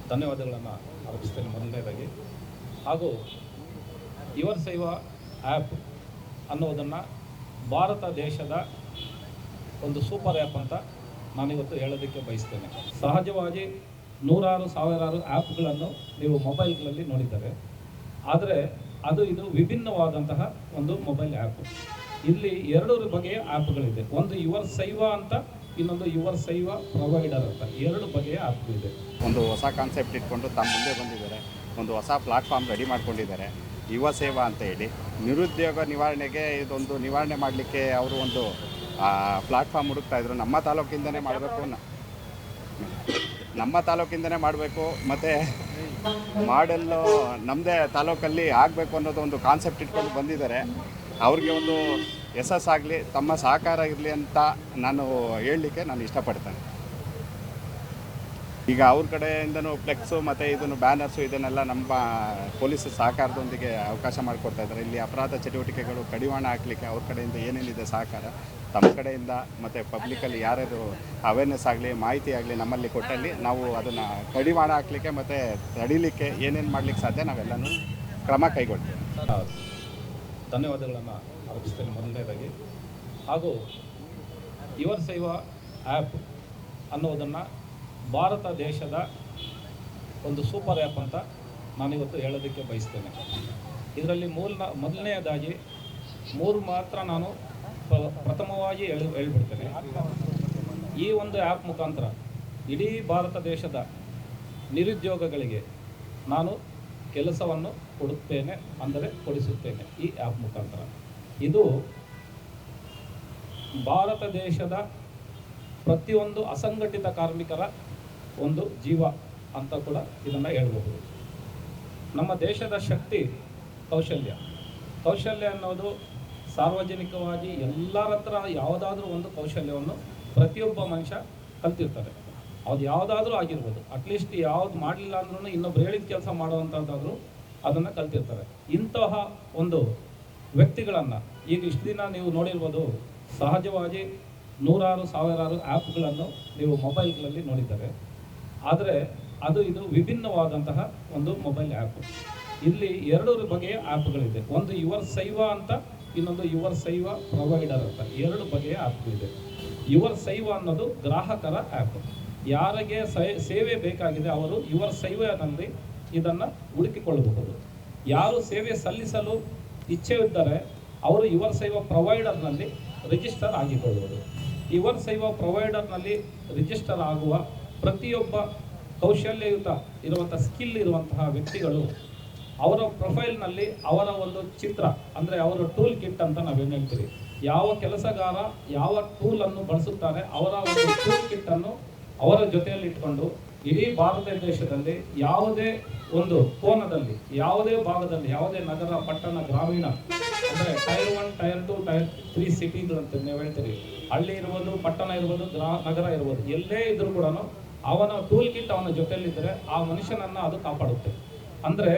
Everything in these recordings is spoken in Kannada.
ಧನ್ಯವಾದಗಳನ್ನು ಅರ್ಪಿಸ್ತೇನೆ ಮೊದಲನೇದಾಗಿ. ಹಾಗೂ ಯುವರ್ ಸೇವಾ ಆ್ಯಪ್ ಅನ್ನೋದನ್ನು ಭಾರತ ದೇಶದ ಒಂದು ಸೂಪರ್ ಆ್ಯಪ್ ಅಂತ ನಾನಿವತ್ತು ಹೇಳೋದಕ್ಕೆ ಬಯಸ್ತೇನೆ. ಸಹಜವಾಗಿ ನೂರಾರು ಸಾವಿರಾರು ಆ್ಯಪ್ಗಳನ್ನು ನೀವು ಮೊಬೈಲ್ಗಳಲ್ಲಿ ನೋಡಿದ್ದಾರೆ. ಆದರೆ ಇದು ವಿಭಿನ್ನವಾದಂತಹ ಒಂದು ಮೊಬೈಲ್ ಆ್ಯಪ್. ಇಲ್ಲಿ ಎರಡು ಬಗೆಯ ಆ್ಯಪ್ಗಳಿದೆ. ಒಂದು ಯುವರ್ ಸೇವಾ ಅಂತ, ಇನ್ನೊಂದು ಯುವರ್ ಸೇವಾ ಪ್ರೊವೈಡರ್ ಅಂತ. ಎರಡು ಬಗೆಯ ಆ್ಯಪ್ಗಳಿದೆ. ಒಂದು ಹೊಸ ಕಾನ್ಸೆಪ್ಟ್ ಇಟ್ಕೊಂಡು ತಮ್ಮ ಮುಂದೆ ಬಂದಿದ್ದಾರೆ. ಒಂದು ಹೊಸ ಪ್ಲಾಟ್ಫಾರ್ಮ್ ರೆಡಿ ಮಾಡ್ಕೊಂಡಿದ್ದಾರೆ, ಯುವ ಸೇವಾ ಅಂತ ಹೇಳಿ. ನಿರುದ್ಯೋಗ ನಿವಾರಣೆಗೆ ಇದೊಂದು ನಿವಾರಣೆ ಮಾಡಲಿಕ್ಕೆ ಅವರು ಒಂದು ಪ್ಲಾಟ್ಫಾರ್ಮ್ ಹುಡುಕ್ತಾಯಿದ್ರು. ನಮ್ಮ ತಾಲೂಕಿಂದನೇ ಮಾಡಬೇಕು ಮತ್ತು ಮಾಡೆಲ್ಲು ನಮ್ಮದೇ ತಾಲೂಕಲ್ಲಿ ಆಗಬೇಕು ಅನ್ನೋದು ಒಂದು ಕಾನ್ಸೆಪ್ಟ್ ಇಟ್ಕೊಂಡು ಬಂದಿದ್ದಾರೆ. ಅವ್ರಿಗೆ ಒಂದು ಯಶಸ್ಸಾಗಲಿ, ತಮ್ಮ ಸಹಕಾರ ಇರಲಿ ಅಂತ ನಾನು ಹೇಳಲಿಕ್ಕೆ ಇಷ್ಟಪಡ್ತೇನೆ. ಈಗ ಅವ್ರ ಕಡೆಯಿಂದನೂ ಫ್ಲೆಕ್ಸು ಮತ್ತು ಇದನ್ನು ಬ್ಯಾನರ್ಸು ಇದನ್ನೆಲ್ಲ ನಮ್ಮ ಪೊಲೀಸ್ ಸಹಕಾರದೊಂದಿಗೆ ಅವಕಾಶ ಮಾಡಿಕೊಡ್ತಾ ಇದ್ದಾರೆ. ಇಲ್ಲಿ ಅಪರಾಧ ಚಟುವಟಿಕೆಗಳು ಕಡಿವಾಣ ಹಾಕಲಿಕ್ಕೆ ಅವ್ರ ಕಡೆಯಿಂದ ಏನೇನಿದೆ ಸಹಕಾರ ತಮ್ಮ ಕಡೆಯಿಂದ ಮತ್ತು ಪಬ್ಲಿಕಲ್ಲಿ ಯಾರ್ಯಾರು ಅವೇರ್ನೆಸ್ ಆಗಲಿ, ಮಾಹಿತಿ ಆಗಲಿ ನಮ್ಮಲ್ಲಿ ಕೊಟ್ಟಲ್ಲಿ ನಾವು ಅದನ್ನು ಕಡಿವಾಣ ಹಾಕಲಿಕ್ಕೆ ಮತ್ತು ತಡೀಲಿಕ್ಕೆ ಏನೇನು ಮಾಡಲಿಕ್ಕೆ ಸಾಧ್ಯ ನಾವೆಲ್ಲನೂ ಕ್ರಮ ಕೈಗೊಳ್ತೀವಿ. ಧನ್ಯವಾದಗಳನ್ನು ಅರ್ಪಿಸ್ತೇನೆ ಮೊದಲನೇದಾಗಿ. ಹಾಗೂ ಯುವರ್ ಸೇವಾ ಆ್ಯಪ್ ಅನ್ನೋದನ್ನು ಭಾರತ ದೇಶದ ಒಂದು ಸೂಪರ್ ಆ್ಯಪ್ ಅಂತ ನಾನಿವತ್ತು ಹೇಳೋದಕ್ಕೆ ಬಯಸ್ತೇನೆ. ಇದರಲ್ಲಿ ಮೊದಲನೆಯದಾಗಿ ಮೂರು ಮಾತ್ರ ನಾನು ಪ್ರಥಮವಾಗಿ ಹೇಳ್ಬಿಡ್ತೇನೆ. ಈ ಒಂದು ಆ್ಯಪ್ ಮುಖಾಂತರ ಇಡೀ ಭಾರತ ದೇಶದ ನಿರುದ್ಯೋಗಗಳಿಗೆ ನಾನು ಕೆಲಸವನ್ನು ಕೊಡುತ್ತೇನೆ, ಅಂದರೆ ಕೊಡಿಸುತ್ತೇನೆ ಈ ಆ್ಯಪ್ ಮುಖಾಂತರ. ಇದು ಭಾರತ ದೇಶದ ಪ್ರತಿಯೊಂದು ಅಸಂಘಟಿತ ಕಾರ್ಮಿಕರ ಒಂದು ಜೀವ ಅಂತ ಕೂಡ ಇದನ್ನು ಹೇಳ್ಬಹುದು. ನಮ್ಮ ದೇಶದ ಶಕ್ತಿ ಕೌಶಲ್ಯ ಅನ್ನೋದು ಸಾರ್ವಜನಿಕವಾಗಿ ಎಲ್ಲರ ಹತ್ರ ಯಾವುದಾದ್ರೂ ಒಂದು ಕೌಶಲ್ಯವನ್ನು ಪ್ರತಿಯೊಬ್ಬ ಮನುಷ್ಯ ಕಲ್ತಿರ್ತಾರೆ. ಅದು ಯಾವುದಾದ್ರೂ ಆಗಿರ್ಬೋದು. ಅಟ್ಲೀಸ್ಟ್ ಯಾವ್ದು ಮಾಡಲಿಲ್ಲ ಅಂದ್ರೂ ಇನ್ನೊಬ್ರು ಹೇಳಿದ ಕೆಲಸ ಮಾಡುವಂಥದ್ದಾದರೂ ಅದನ್ನು ಕಲ್ತಿರ್ತಾರೆ. ಇಂತಹ ಒಂದು ವ್ಯಕ್ತಿಗಳನ್ನು ಈಗ ಇಷ್ಟು ದಿನ ನೀವು ನೋಡಿರ್ಬೋದು. ಸಹಜವಾಗಿ ನೂರಾರು ಸಾವಿರಾರು ಆ್ಯಪ್ಗಳನ್ನು ನೀವು ಮೊಬೈಲ್ಗಳಲ್ಲಿ ನೋಡಿದ್ದಾರೆ. ಆದರೆ ಇದು ವಿಭಿನ್ನವಾದಂತಹ ಒಂದು ಮೊಬೈಲ್ ಆ್ಯಪ್. ಇಲ್ಲಿ ಎರಡು ಬಗೆಯ ಆ್ಯಪ್ಗಳಿದೆ. ಒಂದು ಯುವರ್ ಸೇವಾ ಅಂತ, ಇನ್ನೊಂದು ಯುವರ್ ಸೇವಾ ಪ್ರೊವೈಡರ್ ಅಂತ. ಎರಡು ಬಗೆಯ ಆ್ಯಪ್ಗಳಿದೆ. ಯುವರ್ ಸೇವಾ ಅನ್ನೋದು ಗ್ರಾಹಕರ ಆ್ಯಪ್. ಯಾರಿಗೆ ಸೇವೆ ಬೇಕಾಗಿದೆ ಅವರು ಯುವರ್ ಸೇವೆಯಲ್ಲಿ ಇದನ್ನು ಹುಡುಕಿಕೊಳ್ಳಬಹುದು. ಯಾರು ಸೇವೆ ಸಲ್ಲಿಸಲು ಇಚ್ಛೆ ಇದ್ದರೆ ಅವರು ಯುವರ್ ಸೇವಾ ಪ್ರೊವೈಡರ್ನಲ್ಲಿ ರಿಜಿಸ್ಟರ್ ಆಗಿಕೊಳ್ಳುವುದು. ಯುವರ್ ಸೇವಾ ಪ್ರೊವೈಡರ್ನಲ್ಲಿ ರಿಜಿಸ್ಟರ್ ಆಗುವ ಪ್ರತಿಯೊಬ್ಬ ಕೌಶಲ್ಯಯುತ ಇರುವಂಥ ಸ್ಕಿಲ್ ಇರುವಂತಹ ವ್ಯಕ್ತಿಗಳು ಅವರ ಪ್ರೊಫೈಲ್ನಲ್ಲಿ ಅವರ ಒಂದು ಚಿತ್ರ, ಅಂದರೆ ಅವರ ಟೂಲ್ ಕಿಟ್ ಅಂತ ನಾವೇನು ಹೇಳ್ತೀವಿ, ಯಾವ ಕೆಲಸಗಾರ ಯಾವ ಟೂಲನ್ನು ಬಳಸುತ್ತಾರೆ ಅವರ ಒಂದು ಟೂಲ್ ಕಿಟ್ಟನ್ನು ಅವರ ಜೊತೆಯಲ್ಲಿ ಇಟ್ಕೊಂಡು ಇಡೀ ಭಾರತ ದೇಶದಲ್ಲಿ ಯಾವುದೇ ಒಂದು ಕೋನದಲ್ಲಿ, ಯಾವುದೇ ಭಾಗದಲ್ಲಿ, ಯಾವುದೇ ನಗರ, ಪಟ್ಟಣ, ಗ್ರಾಮೀಣ, ಅಂದರೆ ಟೈರ್ 1, ಟೈರ್ 2, ಟೈರ್ 3 ಸಿಟಿಗಳು ಅಂತ ನೀವು ಹೇಳ್ತೀರಿ. ಹಳ್ಳಿ ಇರ್ಬೋದು, ಪಟ್ಟಣ ಇರ್ಬೋದು, ನಗರ ಇರ್ಬೋದು, ಎಲ್ಲೇ ಇದ್ರೂ ಕೂಡ ಅವನ ಟೂಲ್ ಕಿಟ್ ಅವನ ಜೊತೆಯಲ್ಲಿದ್ದರೆ ಆ ಮನುಷ್ಯನನ್ನು ಅದು ಕಾಪಾಡುತ್ತೆ. ಅಂದರೆ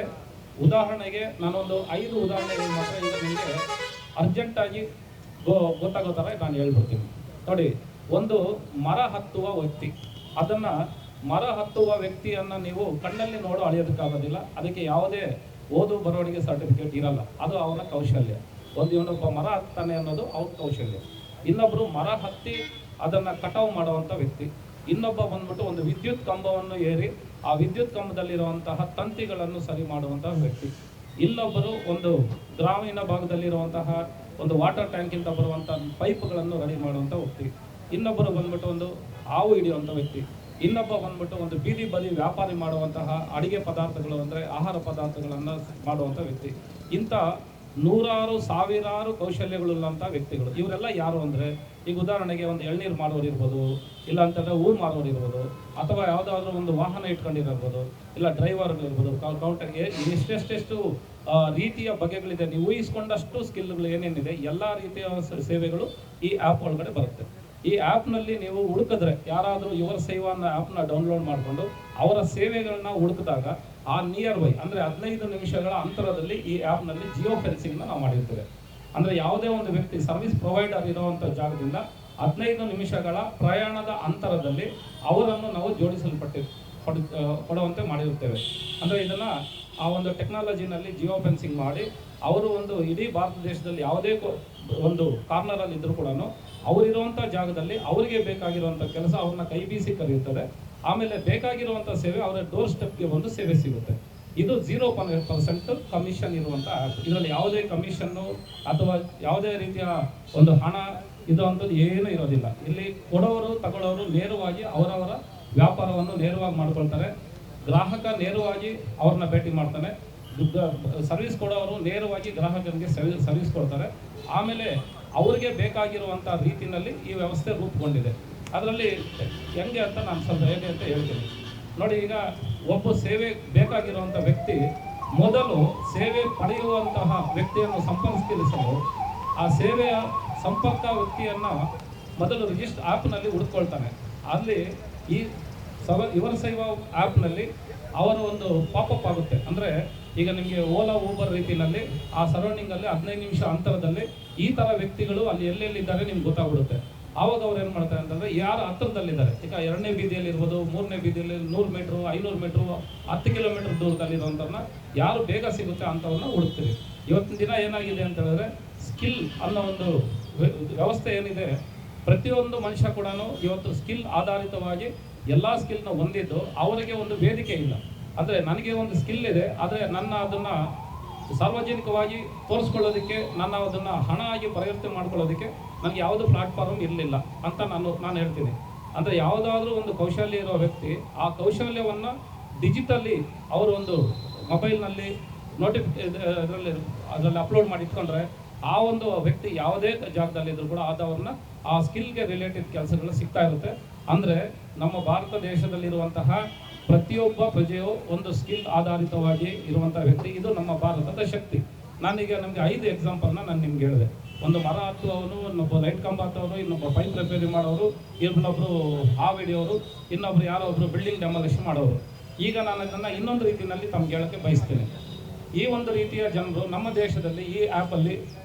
ಉದಾಹರಣೆಗೆ ನಾನೊಂದು 5 ಉದಾಹರಣೆಗಳು ಮಾತ್ರ ಈಗ ನಿಮಗೆ ಅರ್ಜೆಂಟಾಗಿ ಗೊತ್ತಾಗೋ ಥರ ನಾನು ಹೇಳ್ಬಿಡ್ತೀನಿ ನೋಡಿ. ಒಂದು ಮರ ಹತ್ತುವ ವ್ಯಕ್ತಿ. ಅದನ್ನು ಮರ ಹತ್ತುವ ವ್ಯಕ್ತಿಯನ್ನು ನೀವು ಕಣ್ಣಲ್ಲಿ ನೋಡು ಅಳಿಯೋದಕ್ಕಾಗೋದಿಲ್ಲ. ಅದಕ್ಕೆ ಯಾವುದೇ ಓದು ಬರವಣಿಗೆ ಸರ್ಟಿಫಿಕೇಟ್ ಇರಲ್ಲ. ಅದು ಅವನ ಕೌಶಲ್ಯ. ಇವನೊಬ್ಬ ಮರ ಹತ್ತಾನೆ ಅನ್ನೋದು ಅವನ ಕೌಶಲ್ಯ. ಇನ್ನೊಬ್ಬರು ಮರ ಹತ್ತಿ ಅದನ್ನು ಕಟಾವು ಮಾಡುವಂಥ ವ್ಯಕ್ತಿ. ಇನ್ನೊಬ್ಬ ಬಂದ್ಬಿಟ್ಟು ಒಂದು ವಿದ್ಯುತ್ ಕಂಬವನ್ನು ಏರಿ ಆ ವಿದ್ಯುತ್ ಕಂಬದಲ್ಲಿರುವಂತಹ ತಂತಿಗಳನ್ನು ಸರಿ ಮಾಡುವಂತಹ ವ್ಯಕ್ತಿ. ಇನ್ನೊಬ್ಬರು ಒಂದು ಗ್ರಾಮೀಣ ಭಾಗದಲ್ಲಿರುವಂತಹ ಒಂದು ವಾಟರ್ ಟ್ಯಾಂಕಿಂದ ಬರುವಂಥ ಪೈಪ್ಗಳನ್ನು ರೆಡಿ ಮಾಡುವಂಥ ವ್ಯಕ್ತಿ. ಇನ್ನೊಬ್ಬರು ಬಂದ್ಬಿಟ್ಟು ಒಂದು ಹಾವು ಹಿಡಿಯುವಂಥ ವ್ಯಕ್ತಿ. ಇನ್ನೊಬ್ಬ ಬಂದ್ಬಿಟ್ಟು ಒಂದು ಬೀದಿ ಬದಿ ವ್ಯಾಪಾರಿ ಮಾಡುವಂತಹ ಅಡಿಗೆ ಪದಾರ್ಥಗಳು, ಅಂದರೆ ಆಹಾರ ಪದಾರ್ಥಗಳನ್ನು ಮಾಡುವಂಥ ವ್ಯಕ್ತಿ. ಇಂಥ ನೂರಾರು ಸಾವಿರಾರು ಕೌಶಲ್ಯಗಳುಳ್ಳಂಥ ವ್ಯಕ್ತಿಗಳು. ಇವರೆಲ್ಲ ಯಾರು ಅಂದರೆ, ಈಗ ಉದಾಹರಣೆಗೆ ಒಂದು ಎಳ್ನೀರು ಮಾಡೋರು ಇರ್ಬೋದು, ಇಲ್ಲ ಅಂತಂದರೆ ಹೂ ಮಾರೋರು ಇರ್ಬೋದು, ಅಥವಾ ಯಾವುದಾದ್ರೂ ಒಂದು ವಾಹನ ಇಟ್ಕೊಂಡಿರ್ಬೋದು, ಇಲ್ಲ ಡ್ರೈವರ್ಗಳಿರ್ಬೋದು, ಕೌಂಟರ್ಗೆ ಎಷ್ಟೆಷ್ಟು ರೀತಿಯ ಬಗೆಗಳಿದೆ. ನೀವು ಊಹಿಸ್ಕೊಂಡಷ್ಟು ಸ್ಕಿಲ್ಗಳು ಏನೇನಿದೆ ಎಲ್ಲ ರೀತಿಯ ಸೇವೆಗಳು ಈ ಆ್ಯಪ್ ಒಳಗಡೆ ಬರುತ್ತೆ. ಈ ಆ್ಯಪ್ನಲ್ಲಿ ನೀವು ಹುಡುಕಿದ್ರೆ, ಯಾರಾದರೂ ಯುವರ್ ಸೇವಾ ಅನ್ನೋ ಆ್ಯಪ್ನ ಡೌನ್ಲೋಡ್ ಮಾಡಿಕೊಂಡು ಅವರ ಸೇವೆಗಳನ್ನ ಹುಡುಕಿದಾಗ ಆ ನಿಯರ್ ಬೈ, ಅಂದರೆ 15 ನಿಮಿಷಗಳ ಅಂತರದಲ್ಲಿ ಈ ಆ್ಯಪ್ನಲ್ಲಿ ಜಿಯೋ ಫೆನ್ಸಿಂಗ್ನ ನಾವು ಮಾಡಿರ್ತೇವೆ. ಅಂದರೆ ಯಾವುದೇ ಒಂದು ವ್ಯಕ್ತಿ ಸರ್ವಿಸ್ ಪ್ರೊವೈಡರ್ ಇರುವಂಥ ಜಾಗದಿಂದ 15 ನಿಮಿಷಗಳ ಪ್ರಯಾಣದ ಅಂತರದಲ್ಲಿ ಅವರನ್ನು ನಾವು ಕೊಡುವಂತೆ ಮಾಡಿರುತ್ತೇವೆ. ಅಂದರೆ ಇದನ್ನು ಆ ಒಂದು ಟೆಕ್ನಾಲಜಿನಲ್ಲಿ ಜಿಯೋ ಫೆನ್ಸಿಂಗ್ ಮಾಡಿ ಅವರು ಒಂದು ಇಡೀ ಭಾರತ ದೇಶದಲ್ಲಿ ಯಾವುದೇ ಒಂದು ಕಾರ್ನರಲ್ಲಿ ಇದ್ದರೂ ಕೂಡ ಅವರಿರುವಂಥ ಜಾಗದಲ್ಲಿ ಅವರಿಗೆ ಬೇಕಾಗಿರುವಂಥ ಕೆಲಸ ಅವ್ರನ್ನ ಕೈ ಬೀಸಿ ಕರೆಯುತ್ತದೆ. ಆಮೇಲೆ ಬೇಕಾಗಿರುವಂಥ ಸೇವೆ ಅವರ ಡೋರ್ ಸ್ಟೆಪ್ಗೆ ಒಂದು ಸೇವೆ ಸಿಗುತ್ತೆ. ಇದು 0% ಕಮಿಷನ್ ಇರುವಂಥ ಆ್ಯಪ್. ಇದರಲ್ಲಿ ಯಾವುದೇ ಕಮಿಷನ್ನು ಅಥವಾ ಯಾವುದೇ ರೀತಿಯ ಒಂದು ಹಣ ಇದು ಅಂಥದ್ದು ಏನೂ ಇರೋದಿಲ್ಲ. ಇಲ್ಲಿ ಕೊಡೋರು ತಗೊಳ್ಳೋರು ನೇರವಾಗಿ ಅವರವರ ವ್ಯಾಪಾರವನ್ನು ನೇರವಾಗಿ ಮಾಡ್ಕೊಳ್ತಾರೆ. ಗ್ರಾಹಕ ನೇರವಾಗಿ ಅವ್ರನ್ನ ಭೇಟಿ ಮಾಡ್ತಾನೆ. ಸರ್ವಿಸ್ ಕೊಡೋರು ನೇರವಾಗಿ ಗ್ರಾಹಕರಿಗೆ ಸರ್ವಿಸ್ ಕೊಡ್ತಾರೆ. ಆಮೇಲೆ ಅವರಿಗೆ ಬೇಕಾಗಿರುವಂಥ ರೀತಿಯಲ್ಲಿ ಈ ವ್ಯವಸ್ಥೆ ರೂಪುಗೊಂಡಿದೆ. ಅದರಲ್ಲಿ ಹೆಂಗೆ ಅಂತ ನಾನು ಸ್ವಲ್ಪ ಹೇಗೆ ಅಂತ ಹೇಳ್ತೀನಿ ನೋಡಿ. ಈಗ ಒಬ್ಬ ಸೇವೆ ಬೇಕಾಗಿರುವಂಥ ವ್ಯಕ್ತಿ ಮೊದಲು ಸೇವೆ ಪಡೆಯುವಂತಹ ವ್ಯಕ್ತಿಯನ್ನು ಸಂಪರ್ಕಿಸಲು ಆ ಸೇವೆಯ ಸಂಪರ್ಕ ವ್ಯಕ್ತಿಯನ್ನು ಮೊದಲು ರಿಜಿಸ್ಟರ್ ಆ್ಯಪ್ನಲ್ಲಿ ಹುಡುಕೊಳ್ತಾನೆ. ಅಲ್ಲಿ ಈ ಯುವರ್ ಸೇವಾ ಆ್ಯಪ್ನಲ್ಲಿ ಅವರ ಒಂದು ಪಾಪಪ್ ಆಗುತ್ತೆ. ಅಂದರೆ ಈಗ ನಿಮಗೆ ಓಲಾ ಊಬರ್ ರೀತಿಯಲ್ಲಿ ಆ ಸರೌಂಡಿಂಗಲ್ಲಿ 15 ನಿಮಿಷ ಅಂತರದಲ್ಲಿ ಈ ಥರ ವ್ಯಕ್ತಿಗಳು ಅಲ್ಲಿ ಎಲ್ಲೆಲ್ಲಿದ್ದಾರೆ ನಿಮ್ಗೆ ಗೊತ್ತಾಗ್ಬಿಡುತ್ತೆ. ಆವಾಗ ಅವ್ರು ಏನು ಮಾಡ್ತಾರೆ ಅಂತಂದರೆ ಯಾರು ಹತ್ತಿರದಲ್ಲಿದ್ದಾರೆ, ಈಗ 2ನೇ ಬೀದಿಯಲ್ಲಿ ಇರ್ಬೋದು, 3ನೇ ಬೀದಿಯಲ್ಲಿ 100 ಮೀಟ್ರು 500 ಮೀಟ್ರು 10 ಕಿಲೋಮೀಟರ್ ದೂರದಲ್ಲಿರೋಂಥವ್ರನ್ನ ಯಾರು ಬೇಗ ಸಿಗುತ್ತೆ ಅಂಥವ್ರನ್ನ ಹುಡುಕ್ತೀವಿ. ಇವತ್ತಿನ ದಿನ ಏನಾಗಿದೆ ಅಂತ ಹೇಳಿದ್ರೆ ಸ್ಕಿಲ್ ಅನ್ನೋ ಒಂದು ವ್ಯವಸ್ಥೆ ಏನಿದೆ, ಪ್ರತಿಯೊಂದು ಮನುಷ್ಯ ಕೂಡ ಇವತ್ತು ಸ್ಕಿಲ್ ಆಧಾರಿತವಾಗಿ ಎಲ್ಲ ಸ್ಕಿಲ್ನ ಹೊಂದಿದ್ದು ಅವರಿಗೆ ಒಂದು ವೇದಿಕೆ ಇಲ್ಲ. ಅಂದರೆ ನನಗೆ ಒಂದು ಸ್ಕಿಲ್ ಇದೆ, ಆದರೆ ಅದನ್ನು ಸಾರ್ವಜನಿಕವಾಗಿ ತೋರಿಸ್ಕೊಳ್ಳೋದಕ್ಕೆ, ಅದನ್ನು ಹಣ ಆಗಿ ಪರಿವರ್ತನೆ ಮಾಡ್ಕೊಳ್ಳೋದಕ್ಕೆ ನನಗೆ ಯಾವುದೂ ಪ್ಲಾಟ್ಫಾರ್ಮ್ ಇರಲಿಲ್ಲ ಅಂತ ನಾನು ಹೇಳ್ತೀನಿ. ಅಂದರೆ ಯಾವುದಾದ್ರೂ ಒಂದು ಕೌಶಲ್ಯ ಇರೋ ವ್ಯಕ್ತಿ ಆ ಕೌಶಲ್ಯವನ್ನು ಡಿಜಿಟಲಿ ಅವರು ಒಂದು ಮೊಬೈಲ್ನಲ್ಲಿ ಅದರಲ್ಲಿ ಅಪ್ಲೋಡ್ ಮಾಡಿ ಇಟ್ಕೊಂಡ್ರೆ ಆ ಒಂದು ವ್ಯಕ್ತಿ ಯಾವುದೇ ಜಾಗದಲ್ಲಿದ್ದರೂ ಕೂಡ ಆದವ್ರನ್ನ ಆ ಸ್ಕಿಲ್ಗೆ ರಿಲೇಟೆಡ್ ಕೆಲಸಗಳು ಸಿಗ್ತಾ ಇರುತ್ತೆ. ಅಂದರೆ ನಮ್ಮ ಭಾರತ ದೇಶದಲ್ಲಿರುವಂತಹ ಪ್ರತಿಯೊಬ್ಬ ಪ್ರಜೆಯು ಒಂದು ಸ್ಕಿಲ್ ಆಧಾರಿತವಾಗಿ ಇರುವಂಥ ವ್ಯಕ್ತಿ. ಇದು ನಮ್ಮ ಭಾರತದ ಶಕ್ತಿ. ನಾನೀಗ ನಮಗೆ 5 ಎಕ್ಸಾಂಪಲ್ನ ನಾನು ನಿಮ್ಗೆ ಹೇಳಿದೆ. ಒಂದು ಮರ ಹತ್ತುವವನು, ಇನ್ನೊಬ್ಬ ಲೈಟ್ ಕಂಬ ಹತ್ತೋರು, ಇನ್ನೊಬ್ಬ ಪೈಪ್ ರಿಪೇರಿ ಮಾಡೋರು, ಇನ್ನೊಬ್ಬರು ಹಾವು ಹಿಡಿಯೋರು, ಇನ್ನೊಬ್ರು ಯಾರೋ ಒಬ್ಬರು ಬಿಲ್ಡಿಂಗ್ ಡೆಮಾಲಿಷನ್ ಮಾಡೋರು. ಈಗ ನಾನು ಅದನ್ನು ಇನ್ನೊಂದು ರೀತಿಯಲ್ಲಿ ತಮ್ಗೆ ಹೇಳೋಕ್ಕೆ ಬಯಸ್ತೇನೆ. ಈ ಒಂದು ರೀತಿಯ ಜನರು ನಮ್ಮ ದೇಶದಲ್ಲಿ ಈ ಆ್ಯಪಲ್ಲಿ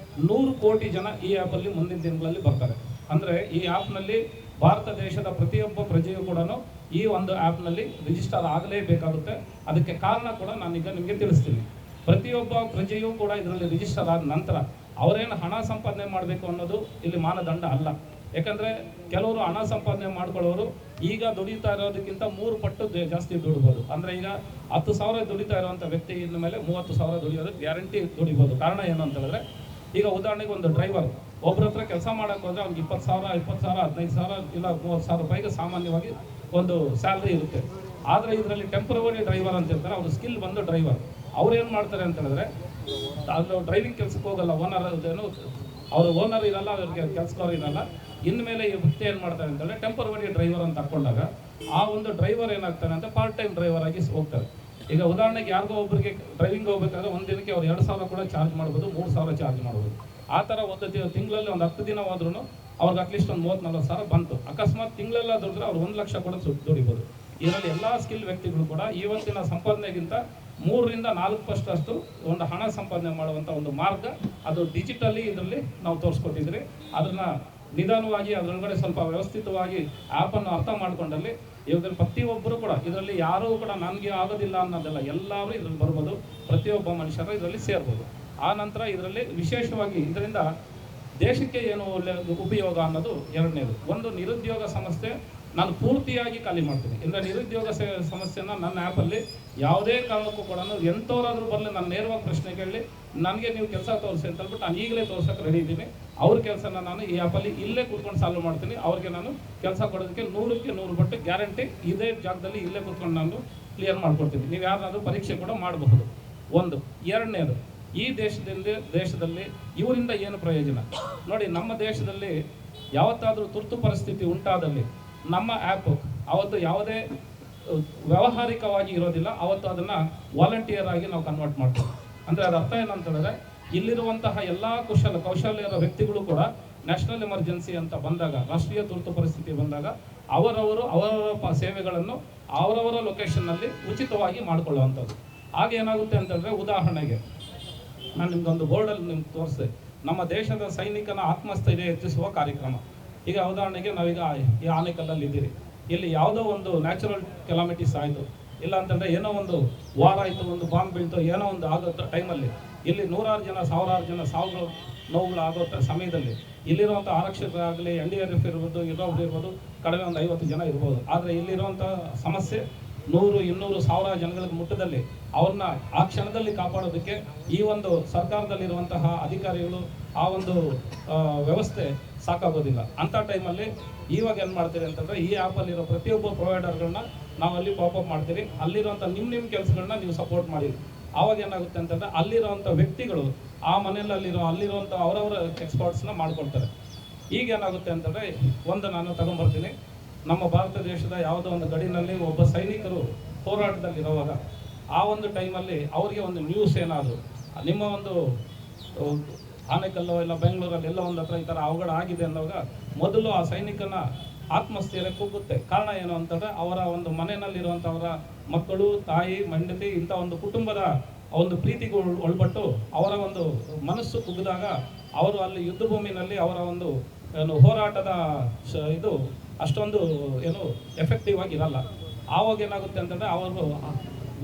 100 ಕೋಟಿ ಜನ ಈ ಆ್ಯಪಲ್ಲಿ ಮುಂದಿನ ದಿನಗಳಲ್ಲಿ ಬರ್ತಾರೆ. ಅಂದರೆ ಈ ಆ್ಯಪ್ನಲ್ಲಿ ಭಾರತ ದೇಶದ ಪ್ರತಿಯೊಬ್ಬ ಪ್ರಜೆಯೂ ಕೂಡ ಈ ಒಂದು ಆ್ಯಪ್ನಲ್ಲಿ ರಿಜಿಸ್ಟರ್ ಆಗಲೇಬೇಕಾಗುತ್ತೆ. ಅದಕ್ಕೆ ಕಾರಣ ಕೂಡ ನಾನೀಗ ನಿಮಗೆ ತಿಳಿಸ್ತೀನಿ. ಪ್ರತಿಯೊಬ್ಬ ಪ್ರಜೆಯೂ ಕೂಡ ಇದರಲ್ಲಿ ರಿಜಿಸ್ಟರ್ ಆದ ನಂತರ ಅವರೇನು ಹಣ ಸಂಪಾದನೆ ಮಾಡಬೇಕು ಅನ್ನೋದು ಇಲ್ಲಿ ಮಾನದಂಡ ಅಲ್ಲ. ಯಾಕಂದರೆ ಕೆಲವರು ಹಣ ಸಂಪಾದನೆ ಮಾಡ್ಕೊಳ್ಳೋರು ಈಗ ದುಡಿತಾ ಇರೋದಕ್ಕಿಂತ 3 ಪಟ್ಟು ಜಾಸ್ತಿ ದುಡಿಬೋದು. ಅಂದರೆ ಈಗ 10,000 ದುಡಿತಾ ಇರುವಂಥ ವ್ಯಕ್ತಿ ಇನ್ನು ಮೇಲೆ 30,000 ದುಡಿಯೋದು ಗ್ಯಾರಂಟಿ ದುಡಿಬೋದು. ಕಾರಣ ಏನು ಅಂತ ಹೇಳಿದ್ರೆ, ಈಗ ಉದಾಹರಣೆಗೆ ಒಂದು ಡ್ರೈವರ್ ಒಬ್ಬರ ಹತ್ರ ಕೆಲಸ ಮಾಡೋಕ್ಕೆ ಹೋದರೆ ಅವ್ನಿಗೆ 20,000, 20,000, 15,000 ಇಲ್ಲ 30,000 ರೂಪಾಯಿಗೆ ಸಾಮಾನ್ಯವಾಗಿ ಒಂದು ಸ್ಯಾಲ್ರಿ ಇರುತ್ತೆ. ಆದರೆ ಇದರಲ್ಲಿ ಟೆಂಪ್ರವರಿ ಡ್ರೈವರ್ ಅಂತ ಇರ್ತಾರೆ. ಅವ್ರ ಸ್ಕಿಲ್ ಬಂದು ಡ್ರೈವರ್. ಅವ್ರು ಏನು ಮಾಡ್ತಾರೆ ಅಂತ ಹೇಳಿದ್ರೆ, ಅದು ಡ್ರೈವಿಂಗ್ ಕೆಲಸಕ್ಕೆ ಹೋಗಲ್ಲ, ಅವ್ರ ಓನರ್ ಇರಲ್ಲ, ಅವ್ರಿಗೆ ಕೆಲಸದವ್ರು ಇರಲ್ಲ. ಇನ್ಮೇಲೆ ಈ ವ್ಯಕ್ತಿ ಏನು ಮಾಡ್ತಾರೆ ಅಂತಂದರೆ ಟೆಂಪರವರಿ ಡ್ರೈವರ್ ಅಂತ ಹಾಕೊಂಡಾಗ ಆ ಒಂದು ಡ್ರೈವರ್ ಏನಾಗ್ತಾನೆ ಅಂತ ಪಾರ್ಟ್ ಟೈಮ್ ಡ್ರೈವರ್ ಆಗಿ ಹೋಗ್ತಾರೆ. ಈಗ ಉದಾಹರಣೆಗೆ ಯಾರಿಗೋ ಒಬ್ಬರಿಗೆ ಡ್ರೈವಿಂಗ್ ಹೋಗ್ಬೇಕಾದ್ರೆ ಒಂದು ದಿನಕ್ಕೆ ಅವ್ರು 2,000 ಕೂಡ ಚಾರ್ಜ್ ಮಾಡ್ಬೋದು, 3,000 ಚಾರ್ಜ್ ಮಾಡ್ಬೋದು. ಆ ಥರ ಒಂದು ತಿಂಗಳಲ್ಲಿ ಒಂದು 10 ದಿನ ಹೋದ್ರೂ ಅವ್ರಿಗೆ ಅಟ್ಲೀಸ್ಟ್ ಒಂದು 30,000-40,000 ಬಂತು. ಅಕಸ್ಮಾತ್ ತಿಂಗಳೆಲ್ಲ ದುಡಿದ್ರೆ ಅವ್ರು 1 ಲಕ್ಷ ಕೂಡ ದುಡಿಬೋದು. ಇದರಲ್ಲಿ ಎಲ್ಲ ಸ್ಕಿಲ್ ವ್ಯಕ್ತಿಗಳು ಕೂಡ ಇವತ್ತಿನ ಸಂಪಾದನೆಗಿಂತ 3ರಿಂದ 4% ಒಂದು ಹಣ ಸಂಪಾದನೆ ಮಾಡುವಂಥ ಒಂದು ಮಾರ್ಗ ಅದು ಡಿಜಿಟಲಿ ಇದರಲ್ಲಿ ನಾವು ತೋರಿಸ್ಕೊಟ್ಟಿದ್ರಿ. ಅದನ್ನು ನಿಧಾನವಾಗಿ ಅದರೊಳಗಡೆ ಸ್ವಲ್ಪ ವ್ಯವಸ್ಥಿತವಾಗಿ ಆ್ಯಪನ್ನು ಅರ್ಥ ಮಾಡ್ಕೊಂಡಲ್ಲಿ ಇವಾಗ ಪ್ರತಿಯೊಬ್ಬರು ಕೂಡ ಇದರಲ್ಲಿ ಯಾರೂ ಕೂಡ ನನಗೆ ಆಗೋದಿಲ್ಲ ಅನ್ನೋದಲ್ಲ, ಎಲ್ಲರೂ ಇದರಲ್ಲಿ ಬರ್ಬೋದು. ಪ್ರತಿಯೊಬ್ಬ ಮನುಷ್ಯರು ಇದರಲ್ಲಿ ಸೇರ್ಬೋದು. ಆ ನಂತರ ಇದರಲ್ಲಿ ವಿಶೇಷವಾಗಿ ಇದರಿಂದ ದೇಶಕ್ಕೆ ಏನು ಒಳ್ಳೆಯ ಉಪಯೋಗ ಅನ್ನೋದು ಎರಡನೇದು. ಒಂದು ನಿರುದ್ಯೋಗ ಸಮಸ್ಯೆ ನಾನು ಪೂರ್ತಿಯಾಗಿ ಖಾಲಿ ಮಾಡ್ತೀನಿ. ಅಂದರೆ ನಿರುದ್ಯೋಗ ಸಮಸ್ಯೆನ ನನ್ನ ಆ್ಯಪಲ್ಲಿ ಯಾವುದೇ ಕಾರಣಕ್ಕೂ ಕೂಡ ಎಂಥವ್ರಾದ್ರೂ ಬರಲಿ, ನಾನು ನೇರವಾಗಿ ಪ್ರಶ್ನೆ ಕೇಳಿ ನನಗೆ ನೀವು ಕೆಲಸ ತೋರಿಸಿ ಅಂತ ಹೇಳ್ಬಿಟ್ಟು ನಾನು ಈಗಲೇ ತೋರ್ಸೋಕೆ ರೆಡಿ ಇದ್ದೀನಿ. ಅವ್ರ ಕೆಲಸನ ನಾನು ಈ ಆ್ಯಪಲ್ಲಿ ಇಲ್ಲೇ ಕೂತ್ಕೊಂಡು ಸಾಲ್ವ್ ಮಾಡ್ತೀನಿ. ಅವ್ರಿಗೆ ನಾನು ಕೆಲಸ ಕೊಡೋದಕ್ಕೆ 100ಕ್ಕೆ 100 ಪಟ್ಟು ಗ್ಯಾರಂಟಿ ಇದೇ ಜಾಗದಲ್ಲಿ ಇಲ್ಲೇ ಕೂತ್ಕೊಂಡು ನಾನು ಕ್ಲಿಯರ್ ಮಾಡ್ಕೊಡ್ತೀನಿ. ನೀವು ಯಾರಾದರೂ ಪರೀಕ್ಷೆ ಕೂಡ ಮಾಡಬಹುದು. ಒಂದು. ಎರಡನೇದು, ಈ ದೇಶದಲ್ಲಿ ಇವರಿಂದ ಏನು ಪ್ರಯೋಜನ ನೋಡಿ. ನಮ್ಮ ದೇಶದಲ್ಲಿ ಯಾವತ್ತಾದರೂ ತುರ್ತು ಪರಿಸ್ಥಿತಿ ಉಂಟಾದಲ್ಲಿ ನಮ್ಮ ಆ್ಯಪ್ ಅವತ್ತು ಯಾವುದೇ ವ್ಯಾವಹಾರಿಕವಾಗಿ ಇರೋದಿಲ್ಲ, ಅವತ್ತು ಅದನ್ನು ವಾಲಂಟಿಯರ್ ಆಗಿ ನಾವು ಕನ್ವರ್ಟ್ ಮಾಡ್ತೀವಿ. ಅಂದರೆ ಅದರ ಅರ್ಥ ಏನಂತ ಹೇಳಿದ್ರೆ, ಇಲ್ಲಿರುವಂತಹ ಎಲ್ಲ ಕೌಶಲ್ಯ ಇರೋ ವ್ಯಕ್ತಿಗಳು ಕೂಡ ನ್ಯಾಷನಲ್ ಎಮರ್ಜೆನ್ಸಿ ಅಂತ ಬಂದಾಗ, ರಾಷ್ಟ್ರೀಯ ತುರ್ತು ಪರಿಸ್ಥಿತಿ ಬಂದಾಗ ಅವರವರ ಸೇವೆಗಳನ್ನು ಅವರವರ ಲೊಕೇಶನ್ನಲ್ಲಿ ಉಚಿತವಾಗಿ ಮಾಡಿಕೊಳ್ಳುವಂಥದ್ದು. ಹಾಗೆ ಏನಾಗುತ್ತೆ ಅಂತ ಹೇಳಿದ್ರೆ, ಉದಾಹರಣೆಗೆ ನಾನು ನಿಮ್ಗೊಂದು ಬೋರ್ಡಲ್ಲಿ ನಿಮ್ಗೆ ತೋರಿಸಿದೆ, ನಮ್ಮ ದೇಶದ ಸೈನಿಕನ ಆತ್ಮಸ್ಥೈರ್ಯ ಹೆಚ್ಚಿಸುವ ಕಾರ್ಯಕ್ರಮ. ಈಗ ಉದಾಹರಣೆಗೆ ನಾವೀಗ ಈ ಆನೆಕಲ್ಲಲ್ಲಿ ಇದ್ದೀರಿ. ಇಲ್ಲಿ ಯಾವುದೋ ಒಂದು ನ್ಯಾಚುರಲ್ ಕೆಲಾಮಿಟೀಸ್ ಆಯಿತು, ಇಲ್ಲ ಅಂತಂದರೆ ಏನೋ ಒಂದು ವಾರ ಆಯಿತು, ಒಂದು ಬಾಂಬ್ ಬೀಳ್ತು, ಏನೋ ಒಂದು ಆಗೋ ಟೈಮಲ್ಲಿ ಇಲ್ಲಿ ನೂರಾರು ಜನ ಸಾವಿರಾರು ಜನ ಸಾವುಗಳು ನೋವುಗಳು ಆಗೋ ಸಮಯದಲ್ಲಿ ಇಲ್ಲಿರುವಂಥ ಆರಕ್ಷಕರಾಗಲಿ, NDRF ಇರ್ಬೋದು, ಇನ್ನೊಬ್ರು ಇರ್ಬೋದು, ಕಡಿಮೆ ಒಂದು 50 ಜನ ಇರ್ಬೋದು. ಆದರೆ ಇಲ್ಲಿರುವಂಥ ಸಮಸ್ಯೆ 100, 200, 1000 ಜನಗಳಿಗೆ ಮುಟ್ಟದಲ್ಲಿ ಅವ್ರನ್ನ ಆ ಕ್ಷಣದಲ್ಲಿ ಕಾಪಾಡೋದಕ್ಕೆ ಈ ಒಂದು ಸರ್ಕಾರದಲ್ಲಿರುವಂತಹ ಅಧಿಕಾರಿಗಳು, ಆ ಒಂದು ವ್ಯವಸ್ಥೆ ಸಾಕಾಗೋದಿಲ್ಲ. ಅಂಥ ಟೈಮಲ್ಲಿ ಇವಾಗ ಏನು ಮಾಡ್ತೀರಿ ಅಂತಂದರೆ, ಈ ಆ್ಯಪಲ್ಲಿರೋ ಪ್ರತಿಯೊಬ್ಬ ಪ್ರೊವೈಡರ್ಗಳನ್ನ ನಾವು ಅಲ್ಲಿ ಪಾಪಪ್ ಮಾಡ್ತೀರಿ. ಅಲ್ಲಿರುವಂಥ ನಿಮ್ಮ ಕೆಲಸಗಳನ್ನ ನೀವು ಸಪೋರ್ಟ್ ಮಾಡಿರಿ. ಆವಾಗ ಏನಾಗುತ್ತೆ ಅಂತಂದರೆ ಅಲ್ಲಿರುವಂಥ ವ್ಯಕ್ತಿಗಳು ಆ ಮನೆಯಲ್ಲಿರೋ ಅಲ್ಲಿರುವಂಥ ಅವರವರ ಎಕ್ಸ್ಪರ್ಟ್ಸ್ನ ಮಾಡ್ಕೊಳ್ತಾರೆ. ಈಗ ಏನಾಗುತ್ತೆ ಅಂತಂದರೆ, ಒಂದು ನಾನು ತಗೊಂಬರ್ತೀನಿ, ನಮ್ಮ ಭಾರತ ದೇಶದ ಯಾವುದೋ ಒಂದು ಗಡಿನಲ್ಲಿ ಒಬ್ಬ ಸೈನಿಕರು ಹೋರಾಟದಲ್ಲಿರುವಾಗ ಆ ಒಂದು ಟೈಮಲ್ಲಿ ಅವರಿಗೆ ಒಂದು ನ್ಯೂಸ್ ಏನಾದರೂ ನಿಮ್ಮ ಒಂದು ಆನೆಕಲ್ಲು ಇಲ್ಲ ಬೆಂಗಳೂರಲ್ಲಿ ಎಲ್ಲ ಒಂದು ಹತ್ರ ಈ ಥರ ಅವಘಡ ಆಗಿದೆ ಅನ್ನೋವಾಗ ಮೊದಲು ಆ ಸೈನಿಕನ ಆತ್ಮಸ್ಥೈರ್ಯ ಕುಗ್ಗುತ್ತೆ. ಕಾರಣ ಏನು ಅಂತಂದರೆ ಅವರ ಒಂದು ಮನೆಯಲ್ಲಿರುವಂಥವರ ಮಕ್ಕಳು, ತಾಯಿ, ಹೆಂಡತಿ, ಇಂಥ ಒಂದು ಕುಟುಂಬದ ಒಂದು ಪ್ರೀತಿಗೆ ಒಳಪಟ್ಟು ಅವರ ಒಂದು ಮನಸ್ಸು ಕುಗ್ಗಿದಾಗ ಅವರು ಅಲ್ಲಿ ಯುದ್ಧ ಭೂಮಿನಲ್ಲಿ ಅವರ ಒಂದು ಏನು ಹೋರಾಟದ ಇದು ಅಷ್ಟೊಂದು ಏನು ಎಫೆಕ್ಟಿವ್ ಆಗಿ ಇರಲ್ಲ. ಆವಾಗ ಏನಾಗುತ್ತೆ ಅಂತಂದರೆ ಅವರು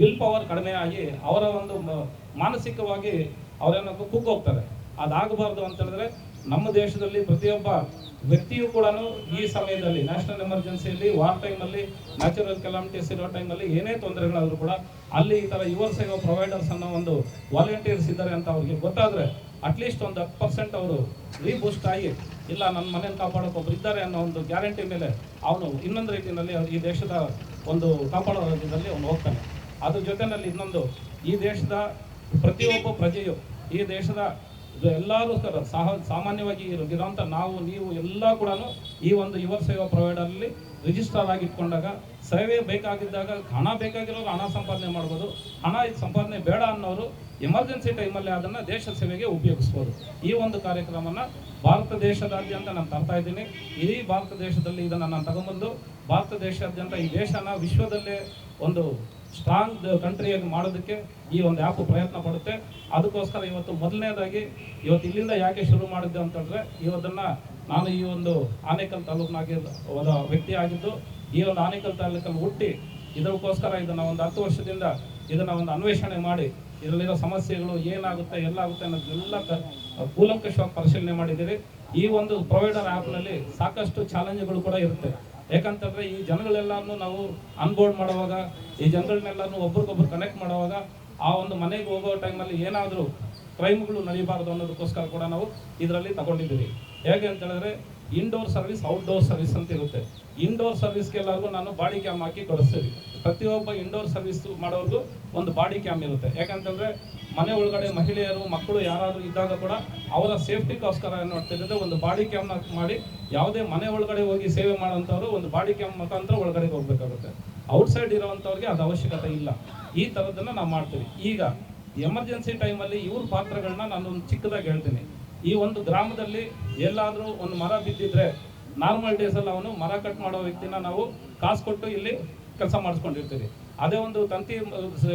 ವಿಲ್ ಪವರ್ ಕಡಿಮೆ ಆಗಿ ಅವರ ಒಂದು ಮಾನಸಿಕವಾಗಿ ಅವರೇನೋ ಕುಗ್ಗೋಗ್ತಾರೆ. ಅದಾಗಬಾರ್ದು ಅಂತಂದರೆ ನಮ್ಮ ದೇಶದಲ್ಲಿ ಪ್ರತಿಯೊಬ್ಬ ವ್ಯಕ್ತಿಯು ಕೂಡ ಈ ಸಮಯದಲ್ಲಿ ನ್ಯಾಷನಲ್ ಎಮರ್ಜೆನ್ಸಿಯಲ್ಲಿ, ವಾರ್ ಟೈಮಲ್ಲಿ, ನ್ಯಾಚುರಲ್ ಕೆಲಾಮಿಟೀಸ್ ಇರೋ ಟೈಮಲ್ಲಿ ಏನೇ ತೊಂದರೆಗಳಾದರೂ ಕೂಡ ಅಲ್ಲಿ ಈ ಥರ ಯುವ ಸೇವಾ ಪ್ರೊವೈಡರ್ಸ್ ಅನ್ನೋ ಒಂದು ವಾಲಂಟಿಯರ್ಸ್ ಇದ್ದಾರೆ ಅಂತ ಅವ್ರಿಗೆ ಗೊತ್ತಾದರೆ ಅಟ್ಲೀಸ್ಟ್ ಒಂದು 10% ಅವರು ರೀಬೂಸ್ಟ್ ಆಗಿ, ಇಲ್ಲ ನನ್ನ ಮನೇಲಿ ಕಾಪಾಡೋಕೆ ಒಬ್ರು ಇದ್ದಾರೆ ಅನ್ನೋ ಒಂದು ಗ್ಯಾರಂಟಿ ಮೇಲೆ ಅವನು ಇನ್ನೊಂದು ರೀತಿಯಲ್ಲಿ ಈ ದೇಶದ ಒಂದು ಕಾಪಾಡೋ ರೀತಿಯಲ್ಲಿ ಅವನು ಹೋಗ್ತಾನೆ. ಅದ್ರ ಜೊತೆಯಲ್ಲಿ ಇನ್ನೊಂದು, ಈ ದೇಶದ ಪ್ರತಿಯೊಬ್ಬ ಪ್ರಜೆಯು, ಈ ದೇಶದ ಎಲ್ಲರೂ ಸಾಮಾನ್ಯವಾಗಿ ಇರೋಂಥ ನಾವು ನೀವು ಎಲ್ಲ ಕೂಡ ಈ ಒಂದು ಯುವ ಸೇವಾ ಪ್ರೊವೈಡರಲ್ಲಿ ರಿಜಿಸ್ಟರ್ ಆಗಿ ಇಟ್ಕೊಂಡಾಗ ಸೇವೆ ಬೇಕಾಗಿದ್ದಾಗ ಹಣ ಬೇಕಾಗಿರೋರು ಹಣ ಸಂಪಾದನೆ ಮಾಡ್ಬೋದು. ಹಣ ಸಂಪಾದನೆ ಬೇಡ ಅನ್ನೋರು ಎಮರ್ಜೆನ್ಸಿ ಟೈಮಲ್ಲಿ ಅದನ್ನು ದೇಶ ಸೇವೆಗೆ ಉಪಯೋಗಿಸ್ಬೋದು. ಈ ಒಂದು ಕಾರ್ಯಕ್ರಮನ ಭಾರತ ದೇಶದಾದ್ಯಂತ ನಾನು ತರ್ತಾ ಇದ್ದೀನಿ. ಇಡೀ ಭಾರತ ದೇಶದಲ್ಲಿ ಇದನ್ನು ನಾನು ತಗೊಂಬಂದು ಭಾರತ ದೇಶಾದ್ಯಂತ ಈ ದೇಶನ ವಿಶ್ವದಲ್ಲೇ ಒಂದು ಸ್ಟ್ರಾಂಗ್ ಕಂಟ್ರಿಯಾಗಿ ಮಾಡೋದಕ್ಕೆ ಈ ಒಂದು ಆ್ಯಪ್ ಪ್ರಯತ್ನ ಪಡುತ್ತೆ. ಅದಕ್ಕೋಸ್ಕರ ಇವತ್ತು ಮೊದಲನೇದಾಗಿ ಇವತ್ತು ಇಲ್ಲಿಂದ ಯಾಕೆ ಶುರು ಮಾಡಿದ್ದೆ ಅಂತಂದರೆ, ಇವತ್ತನ್ನು ನಾನು ಈ ಒಂದು ಆನೇಕಲ್ ತಾಲೂಕಿನಾಗಿ ವ್ಯಕ್ತಿ ಆಗಿದ್ದು, ಈ ಒಂದು ಆನೇಕಲ್ ತಾಲೂಕಲ್ಲಿ ಹುಟ್ಟಿ ಇದಕ್ಕೋಸ್ಕರ ಇದನ್ನು ಒಂದು 10 ವರ್ಷದಿಂದ ಇದನ್ನು ಒಂದು ಅನ್ವೇಷಣೆ ಮಾಡಿ ಇದರಲ್ಲಿರೋ ಸಮಸ್ಯೆಗಳು ಏನಾಗುತ್ತೆ ಎಲ್ಲಾಗುತ್ತೆ ಅನ್ನೋದನ್ನೆಲ್ಲ ಕೂಲಂಕಷವಾಗಿ ಪರಿಶೀಲನೆ ಮಾಡಿದ್ದೀರಿ. ಈ ಒಂದು ಪ್ರೊವೈಡರ್ ಆ್ಯಪ್ನಲ್ಲಿ ಸಾಕಷ್ಟು ಚಾಲೆಂಜ್ಗಳು ಕೂಡ ಇರುತ್ತೆ. ಯಾಕಂತಂದರೆ ಈ ಜನಗಳೆಲ್ಲನೂ ನಾವು ಅನ್ಬೋರ್ಡ್ ಮಾಡುವಾಗ, ಈ ಜನಗಳನ್ನೆಲ್ಲನೂ ಒಬ್ರಿಗೊಬ್ರು ಕನೆಕ್ಟ್ ಮಾಡುವಾಗ ಆ ಒಂದು ಮನೆಗೆ ಹೋಗೋ ಟೈಮಲ್ಲಿ ಏನಾದರೂ ಕ್ರೈಮ್ಗಳು ನಡೀಬಾರ್ದು ಅನ್ನೋದಕ್ಕೋಸ್ಕರ ಕೂಡ ನಾವು ಇದರಲ್ಲಿ ತಗೊಂಡಿದ್ದೀವಿ. ಹೇಗೆ ಅಂತ ಹೇಳಿದ್ರೆ, ಇಂಡೋರ್ ಸರ್ವಿಸ್, ಔಟ್ಡೋರ್ ಸರ್ವಿಸ್ ಅಂತ ಇರುತ್ತೆ. ಇಂಡೋರ್ ಸರ್ವಿಸ್ಗೆಲ್ಲರಿಗೂ ನಾನು ಬಾಡಿ ಕ್ಯಾಮ್ ಹಾಕಿ ಕೊಡಿಸ್ತೀವಿ. ಪ್ರತಿಯೊಬ್ಬ ಇಂಡೋರ್ ಸರ್ವಿಸ್ ಮಾಡೋರ್ಗೂ ಒಂದು ಬಾಡಿ ಕ್ಯಾಮ್ ಇರುತ್ತೆ. ಯಾಕಂತಂದರೆ ಮನೆ ಒಳಗಡೆ ಮಹಿಳೆಯರು, ಮಕ್ಕಳು ಯಾರಾದರೂ ಇದ್ದಾಗ ಕೂಡ ಅವರ ಸೇಫ್ಟಿಗೋಸ್ಕರ ಏನು ಮಾಡ್ತಿದ್ರೆ ಒಂದು ಬಾಡಿ ಕ್ಯಾಮ್ನ ಮಾಡಿ, ಯಾವುದೇ ಮನೆ ಒಳಗಡೆ ಹೋಗಿ ಸೇವೆ ಮಾಡೋಂಥವ್ರು ಒಂದು ಬಾಡಿ ಕ್ಯಾಮ್ ಮುಖಾಂತರ ಒಳಗಡೆ ಹೋಗಬೇಕಾಗುತ್ತೆ. ಔಟ್ಸೈಡ್ ಇರೋವಂಥವ್ರಿಗೆ ಅದು ಅವಶ್ಯಕತೆ ಇಲ್ಲ. ಈ ಥರದ್ದನ್ನು ನಾವು ಮಾಡ್ತೀವಿ. ಈಗ ಎಮರ್ಜೆನ್ಸಿ ಟೈಮಲ್ಲಿ ಇವ್ರ ಪಾತ್ರಗಳನ್ನ ನಾನೊಂದು ಚಿಕ್ಕದಾಗಿ ಹೇಳ್ತೀನಿ. ಈ ಒಂದು ಗ್ರಾಮದಲ್ಲಿ ಎಲ್ಲಾದರೂ ಒಂದು ಮರ ಬಿದ್ದಿದ್ರೆ ನಾರ್ಮಲ್ ಡೇಸಲ್ಲಿ ಅವನು ಮರ ಕಟ್ ಮಾಡೋ ವ್ಯಕ್ತಿನ ನಾವು ಕಾಸು ಕೊಟ್ಟು ಇಲ್ಲಿ ಕೆಲಸ ಮಾಡಿಸ್ಕೊಂಡಿರ್ತೀವಿ. ಅದೇ ಒಂದು ತಂತಿ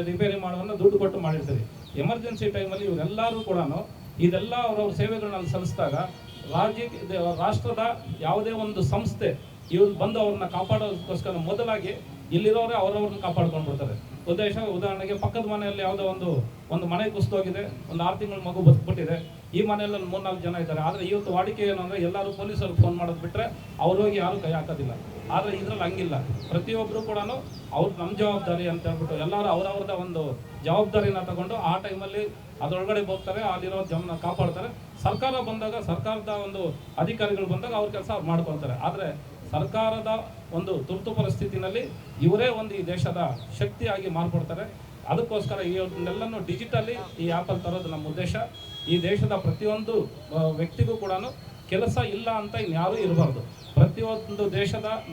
ರಿಪೇರಿ ಮಾಡೋದನ್ನು ದುಡ್ಡು ಕೊಟ್ಟು ಮಾಡಿರ್ತೀವಿ. ಎಮರ್ಜೆನ್ಸಿ ಟೈಮಲ್ಲಿ ಇವರೆಲ್ಲರೂ ಕೂಡ ಇದೆಲ್ಲ ಅವರವ್ರ ಸೇವೆಗಳನ್ನ ಸಲ್ಲಿಸಿದಾಗ ರಾಷ್ಟ್ರದ ಯಾವುದೇ ಒಂದು ಸಂಸ್ಥೆ ಇವ್ರು ಬಂದು ಅವ್ರನ್ನ ಕಾಪಾಡೋದಕ್ಕೋಸ್ಕರ ಮೊದಲಾಗಿ ಇಲ್ಲಿರೋರೇ ಅವರವ್ರನ್ನ ಕಾಪಾಡ್ಕೊಂಡು ಬಿಡ್ತಾರೆ. ಉದಾಹರಣೆಗೆ ಪಕ್ಕದ ಮನೆಯಲ್ಲಿ ಯಾವುದೋ ಒಂದು ಮನೆ ಕುಸಿದೋಗಿದೆ, ಒಂದು 6 ತಿಂಗಳ ಮಗು ಬದುಕ್ಬಿಟ್ಟಿದೆ, ಈ ಮನೆಯಲ್ಲಿ 3-4 ಜನ ಇದ್ದಾರೆ. ಆದರೆ ಇವತ್ತು ವಾಡಿಕೆ ಏನು ಅಂದರೆ ಎಲ್ಲರೂ ಪೊಲೀಸರು ಫೋನ್ ಮಾಡೋದು ಬಿಟ್ಟರೆ ಅವ್ರೋಗಿ ಯಾರೂ ಕೈ ಹಾಕೋದಿಲ್ಲ. ಆದರೆ ಇದರಲ್ಲಿ ಹಂಗಿಲ್ಲ. ಪ್ರತಿಯೊಬ್ಬರು ಕೂಡ ಅವ್ರು ನಮ್ಮ ಜವಾಬ್ದಾರಿ ಅಂತ ಹೇಳ್ಬಿಟ್ಟು ಎಲ್ಲರೂ ಅವರವ್ರದ ಒಂದು ಜವಾಬ್ದಾರಿನ ತಗೊಂಡು ಆ ಟೈಮಲ್ಲಿ ಅದರೊಳಗಡೆ ಹೋಗ್ತಾರೆ, ಅಲ್ಲಿರೋ ಜನನ ಕಾಪಾಡ್ತಾರೆ. ಸರ್ಕಾರ ಬಂದಾಗ, ಸರ್ಕಾರದ ಒಂದು ಅಧಿಕಾರಿಗಳು ಬಂದಾಗ ಅವ್ರ ಕೆಲಸ ಅವ್ರು ಮಾಡ್ಕೊಳ್ತಾರೆ. ಆದರೆ ಸರ್ಕಾರದ ಒಂದು ತುರ್ತು ಪರಿಸ್ಥಿತಿನಲ್ಲಿ ಇವರೇ ಒಂದು ಈ ದೇಶದ ಶಕ್ತಿಯಾಗಿ ಮಾರ್ಪಡ್ತಾರೆ. ಅದಕ್ಕೋಸ್ಕರ ಇವನ್ನೆಲ್ಲನೂ ಡಿಜಿಟಲಿ ಈ ಆ್ಯಪಲ್ಲಿ ತರೋದು ನಮ್ಮ ಉದ್ದೇಶ. ಈ ದೇಶದ ಪ್ರತಿಯೊಂದು ವ್ಯಕ್ತಿಗೂ ಕೂಡ ಕೆಲಸ ಇಲ್ಲ ಅಂತ ಇನ್ಯಾರೂ ಇರಬಾರ್ದು. ಪ್ರತಿಯೊಂದು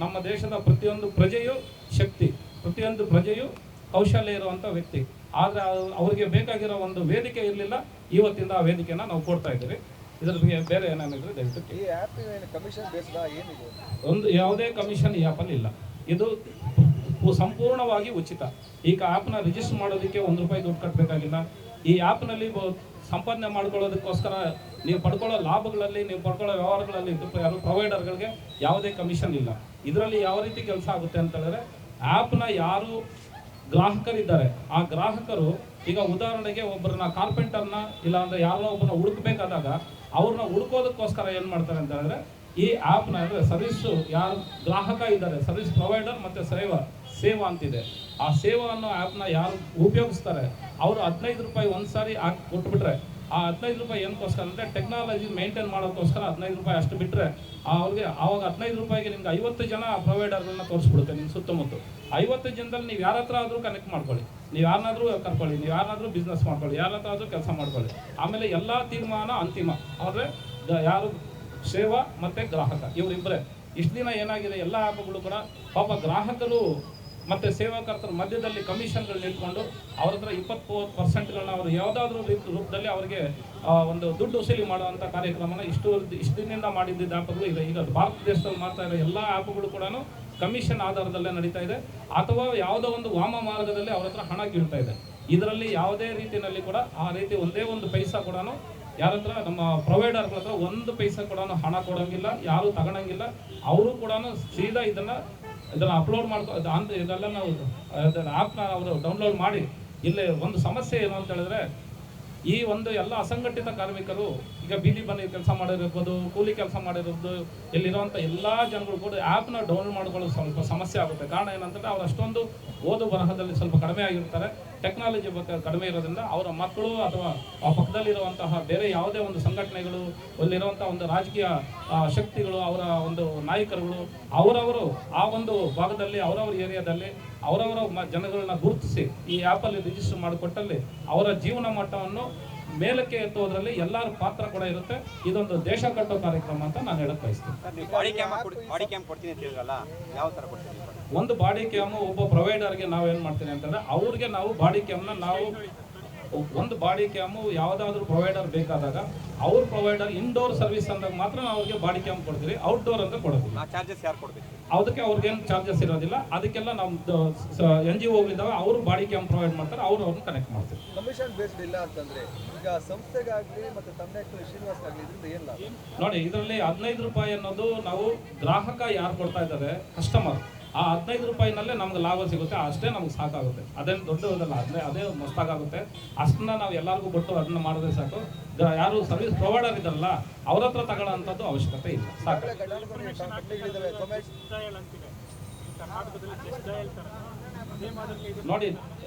ನಮ್ಮ ದೇಶದ ಪ್ರತಿಯೊಂದು ಪ್ರಜೆಯು ಶಕ್ತಿ, ಪ್ರತಿಯೊಂದು ಪ್ರಜೆಯು ಕೌಶಲ್ಯ ಇರುವಂಥ ವ್ಯಕ್ತಿ. ಆದರೆ ಅವರಿಗೆ ಬೇಕಾಗಿರೋ ಒಂದು ವೇದಿಕೆ ಇರಲಿಲ್ಲ. ಇವತ್ತಿಂದ ಆ ವೇದಿಕೆನ ನಾವು ಕೊಡ್ತಾ ಇದ್ದೀವಿ. ಇದರ ಬಗ್ಗೆ ಬೇರೆ ಏನೇನಿದ್ರೆ ದಯವಿಟ್ಟು ಈ ಆ್ಯಪ್ ಕಮಿಷನ್ ಬೇಸ್ಡ್ ಏನಿದೆ? ಒಂದು ಯಾವುದೇ ಕಮಿಷನ್ ಈ ಆ್ಯಪಲ್ಲಿ ಇಲ್ಲ. ಇದು ಸಂಪೂರ್ಣವಾಗಿ ಉಚಿತ. ಈಗ ಆ್ಯಪ್ನ ರಿಜಿಸ್ಟರ್ ಮಾಡೋದಕ್ಕೆ ₹1 ದುಡ್ಡು ಕಟ್ಟಬೇಕಾಗಿಲ್ಲ. ಈ ಆ್ಯಪ್ನಲ್ಲಿ ಸಂಪಾದನೆ ಮಾಡ್ಕೊಳ್ಳೋದಕ್ಕೋಸ್ಕರ ನೀವು ಪಡ್ಕೊಳ್ಳೋ ಲಾಭಗಳಲ್ಲಿ, ನೀವು ಪಡ್ಕೊಳ್ಳೋ ವ್ಯವಹಾರಗಳಲ್ಲಿ ಯಾರು ಪ್ರೊವೈಡರ್ಗಳಿಗೆ ಯಾವುದೇ ಕಮಿಷನ್ ಇಲ್ಲ. ಇದರಲ್ಲಿ ಯಾವ ರೀತಿ ಕೆಲಸ ಆಗುತ್ತೆ ಅಂತ ಹೇಳಿದ್ರೆ ಆ್ಯಪ್ನ ಯಾರು ಗ್ರಾಹಕರಿದ್ದಾರೆ ಆ ಗ್ರಾಹಕರು ಈಗ ಉದಾಹರಣೆಗೆ ಒಬ್ಬರನ್ನ ಕಾರ್ಪೆಂಟರ್ನ ಇಲ್ಲ ಅಂದ್ರೆ ಯಾರನ್ನ ಒಬ್ಬರನ್ನ ಹುಡುಕ್ಬೇಕಾದಾಗ ಅವ್ರನ್ನ ಹುಡುಕೋದಕ್ಕೋಸ್ಕರ ಏನು ಮಾಡ್ತಾರೆ ಅಂತ ಹೇಳಿದ್ರೆ ಈ ಆ್ಯಪ್ನ ಅಂದರೆ ಸರ್ವಿಸು ಯಾರು ಗ್ರಾಹಕ ಇದ್ದಾರೆ, ಸರ್ವಿಸ್ ಪ್ರೊವೈಡರ್ ಮತ್ತು ಸೇವಾ ಅಂತಿದೆ. ಆ ಸೇವಾ ಅನ್ನೋ ಆ್ಯಪ್ನ ಯಾರು ಉಪಯೋಗಿಸ್ತಾರೆ ಅವರು 15 ರೂಪಾಯಿ ಒಂದು ಸಾರಿ ಹಾಕಿ ಕೊಟ್ಬಿಟ್ರೆ ಆ 15 ರೂಪಾಯಿ ಏನಕ್ಕೋಸ್ಕರ ಅಂದರೆ ಟೆಕ್ನಾಲಜಿ ಮೇಂಟೈನ್ ಮಾಡೋಕ್ಕೋಸ್ಕರ 15 ರೂಪಾಯಿ ಅಷ್ಟು ಬಿಟ್ಟರೆ ಅವ್ರಿಗೆ ಆವಾಗ 15 ರೂಪಾಯಿಗೆ ನಿಮ್ಗೆ 50 ಜನ ಪ್ರೊವೈಡರ್ಗಳನ್ನ ತೋರಿಸ್ಬಿಡುತ್ತೆ ನಿಮ್ಮ ಸುತ್ತಮುತ್ತ. 50 ಜನದಲ್ಲಿ ನೀವು ಯಾರ ಹತ್ರ ಆದರೂ ಕನೆಕ್ಟ್ ಮಾಡ್ಕೊಳ್ಳಿ, ನೀವು ಯಾರನ್ನಾದ್ರೂ ಕರ್ಕೊಳ್ಳಿ, ನೀವು ಯಾರನ್ನಾದ್ರೂ ಬಿಸ್ನೆಸ್ ಮಾಡ್ಕೊಳ್ಳಿ, ಯಾರ ಹತ್ರ ಆದರೂ ಕೆಲಸ ಮಾಡ್ಕೊಳ್ಳಿ. ಆಮೇಲೆ ಎಲ್ಲ ತೀರ್ಮಾನ ಅಂತಿಮ ಆದರೆ ಯಾರು ಸೇವಾ ಮತ್ತು ಗ್ರಾಹಕ ಇವರಿಬ್ಬರೇ. ಇಷ್ಟು ದಿನ ಏನಾಗಿದೆ ಎಲ್ಲ ಆ್ಯಪ್ಗಳು ಕೂಡ ಪಾಪ ಗ್ರಾಹಕರು ಮತ್ತು ಸೇವಾಕರ್ತರ ಮಧ್ಯದಲ್ಲಿ ಕಮಿಷನ್ಗಳನ್ನ ಇಟ್ಕೊಂಡು ಅವ್ರ ಹತ್ರ 20% ಅವರು ಯಾವುದಾದ್ರೂ ರೂಪದಲ್ಲಿ ಅವರಿಗೆ ಒಂದು ದುಡ್ಡು ವಸೂಲಿ ಮಾಡುವಂಥ ಕಾರ್ಯಕ್ರಮನ ಇಷ್ಟು ದಿನದಿಂದ ಮಾಡಿದ್ದ ಆ್ಯಪ್ಗಳು ಇದೆ. ಈಗ ಭಾರತ ದೇಶದಲ್ಲಿ ಮಾಡ್ತಾ ಇರೋ ಎಲ್ಲ ಆ್ಯಪ್ಗಳು ಕೂಡ ಕಮಿಷನ್ ಆಧಾರದಲ್ಲೇ ನಡೀತಾ ಇದೆ ಅಥವಾ ಯಾವುದೋ ಒಂದು ವಾಮ ಮಾರ್ಗದಲ್ಲಿ ಅವ್ರ ಹತ್ರ ಹಣ ಕೀಳ್ತಾ ಇದೆ. ಇದರಲ್ಲಿ ಯಾವುದೇ ರೀತಿಯಲ್ಲಿ ಕೂಡ ಆ ರೀತಿ ಒಂದೇ ಒಂದು ಪೈಸಾ ಕೂಡ ಯಾರ ಹತ್ರ ನಮ್ಮ ಪ್ರೊವೈಡರ್ಗಳ ಹತ್ರ ಒಂದು ಪೈಸಾ ಕೂಡ ಹಣ ಕೊಡೋಂಗಿಲ್ಲ, ಯಾರು ತಗೊಳಂಗಿಲ್ಲ. ಅವರು ಕೂಡ ಸೀದಾ ಇದನ್ನು ಅಪ್ಲೋಡ್ ಇದೆಲ್ಲ ನಾವು ಆ್ಯಪ್ನ ಅವರು ಡೌನ್ಲೋಡ್ ಮಾಡಿ. ಇಲ್ಲಿ ಒಂದು ಸಮಸ್ಯೆ ಏನು ಅಂತ ಹೇಳಿದ್ರೆ ಈ ಒಂದು ಎಲ್ಲ ಅಸಂಘಟಿತ ಕಾರ್ಮಿಕರು ಈಗ ಬೀದಿ ಬನ್ನಿ ಕೆಲಸ ಮಾಡಿರ್ಬೋದು, ಕೂಲಿ ಕೆಲಸ ಮಾಡಿರೋದು, ಇಲ್ಲಿರುವಂಥ ಎಲ್ಲ ಜನಗಳು ಕೂಡ ಆ್ಯಪ್ನ ಡೌನ್ಲೋಡ್ ಮಾಡ್ಕೊಳ್ಳೋದು ಸ್ವಲ್ಪ ಸಮಸ್ಯೆ ಆಗುತ್ತೆ. ಕಾರಣ ಏನಂತಂದರೆ ಅವ್ರು ಅಷ್ಟೊಂದು ಓದು ಬರಹದಲ್ಲಿ ಸ್ವಲ್ಪ ಕಡಿಮೆ ಆಗಿರ್ತಾರೆ. ಟೆಕ್ನಾಲಜಿ ಬಗ್ಗೆ ಕಡಿಮೆ ಇರೋದ್ರಿಂದ ಅವರ ಮಕ್ಕಳು ಅಥವಾ ಆ ಪಕ್ಕದಲ್ಲಿರುವಂತಹ ಬೇರೆ ಯಾವುದೇ ಒಂದು ಸಂಘಟನೆಗಳು, ಅಲ್ಲಿರುವಂಥ ಒಂದು ರಾಜಕೀಯ ಶಕ್ತಿಗಳು, ಅವರ ಒಂದು ನಾಯಕರುಗಳು ಅವರವರು ಆ ಒಂದು ಭಾಗದಲ್ಲಿ ಅವರವರ ಏರಿಯಾದಲ್ಲಿ ಅವರವರ ಜನಗಳನ್ನ ಗುರುತಿಸಿ ಈ ಆ್ಯಪಲ್ಲಿ ರಿಜಿಸ್ಟರ್ ಮಾಡಿಕೊಟ್ಟಲ್ಲಿ ಅವರ ಜೀವನ ಮಟ್ಟವನ್ನು ಮೇಲಕ್ಕೆ ಎತ್ತುವುದರಲ್ಲಿ ಎಲ್ಲರ ಪಾತ್ರ ಕೂಡ ಇರುತ್ತೆ. ಇದೊಂದು ದೇಶ ಕಟ್ಟೋ ಕಾರ್ಯಕ್ರಮ ಅಂತ ನಾನು ಹೇಳಕ್ ಬಯಸ್ತೀನಿ. ಒಂದು ಬಾಡಿ ಕ್ಯಾಮು ಒಬ್ಬ ಪ್ರೊವೈಡರ್ಗೆ ನಾವು ಏನು ಮಾಡ್ತೀನಿ ಅಂತಂದ್ರೆ ಅವ್ರಿಗೆ ನಾವು ಬಾಡಿ ಕ್ಯಾಮ್ನ ನಾವು ಒಂದು ಬಾಡಿ ಕ್ಯಾಮು ಯಾವುದಾದ್ರೂ ಪ್ರೊವೈಡರ್ ಬೇಕಾದಾಗ ಅವ್ರ ಪ್ರೊವೈಡರ್ ಇಂಡೋರ್ ಸರ್ವಿಸ್ ಅಂದಾಗ ಮಾತ್ರ ನಾವು ಅವ್ರಿಗೆ ಬಾಡಿ ಕ್ಯಾಮ್ ಕೊಡ್ತೀವಿ, ಔಟ್ಡೋರ್ ಅಂತ ಕೊಡೋದಿಲ್ಲ. ಚಾರ್ಜಸ್ ಯಾರು ಕೊಡಬೇಕು? ಅದಕ್ಕೆ ಅವ್ರಿಗೇನು ಚಾರ್ಜಸ್ ಇರೋದಿಲ್ಲ. ಅದಕ್ಕೆಲ್ಲ ನಮ್ದು NGO ಇದ್ದಾವೆ, ಅವರು ಬಾಡಿ ಕ್ಯಾಮ್ ಪ್ರೊವೈಡ್ ಮಾಡ್ತಾರೆ, ಅವ್ರನ್ನ ಕನೆಕ್ಟ್ ಮಾಡ್ತೀವಿ. ಕಮಿಷನ್ ಬೇಸ್ಡ್ ಇಲ್ಲ ಅಂತಂದ್ರೆ ಈಗ ಸಂಸ್ಥೆಗಾಗಲಿ ಮತ್ತು ತಂದೆ ಶ್ರೀನಿವಾಸ್ಗಾಗಲಿ ಇದರಿಂದ ಏನು ಲಾಭ? ನೋಡಿ, ಇದರಲ್ಲಿ 15 ರೂಪಾಯಿ ಅನ್ನೋದು ನಾವು ಗ್ರಾಹಕ ಯಾರು ಕೊಡ್ತಾ ಇದ್ದಾರೆ ಕಸ್ಟಮರ್, ಆ 15 ರೂಪಾಯಿನಲ್ಲೇ ನಮ್ಗೆ ಲಾಭ ಸಿಗುತ್ತೆ, ಅಷ್ಟೇ ನಮ್ಗೆ ಸಾಕಾಗುತ್ತೆ. ಅದೇನು ದೊಡ್ಡದಲ್ಲ, ಅದೇ ಮಸ್ತಾಗುತ್ತೆ. ಅಷ್ಟನ್ನ ನಾವು ಎಲ್ಲರಿಗೂ ಕೊಟ್ಟು ಅದನ್ನ ಮಾಡಿದ್ರೆ ಸಾಕು. ಯಾರು ಸರ್ವಿಸ್ ಪ್ರೊವೈಡರ್ ಇದ್ದಾರಲ್ಲ ಅವ್ರ ಹತ್ರ ತಗೊಳ್ಳೋಂಥದ್ದು ಅವಶ್ಯಕತೆ ಇಲ್ಲ, ಸಾಕು. ನೋಡಿ,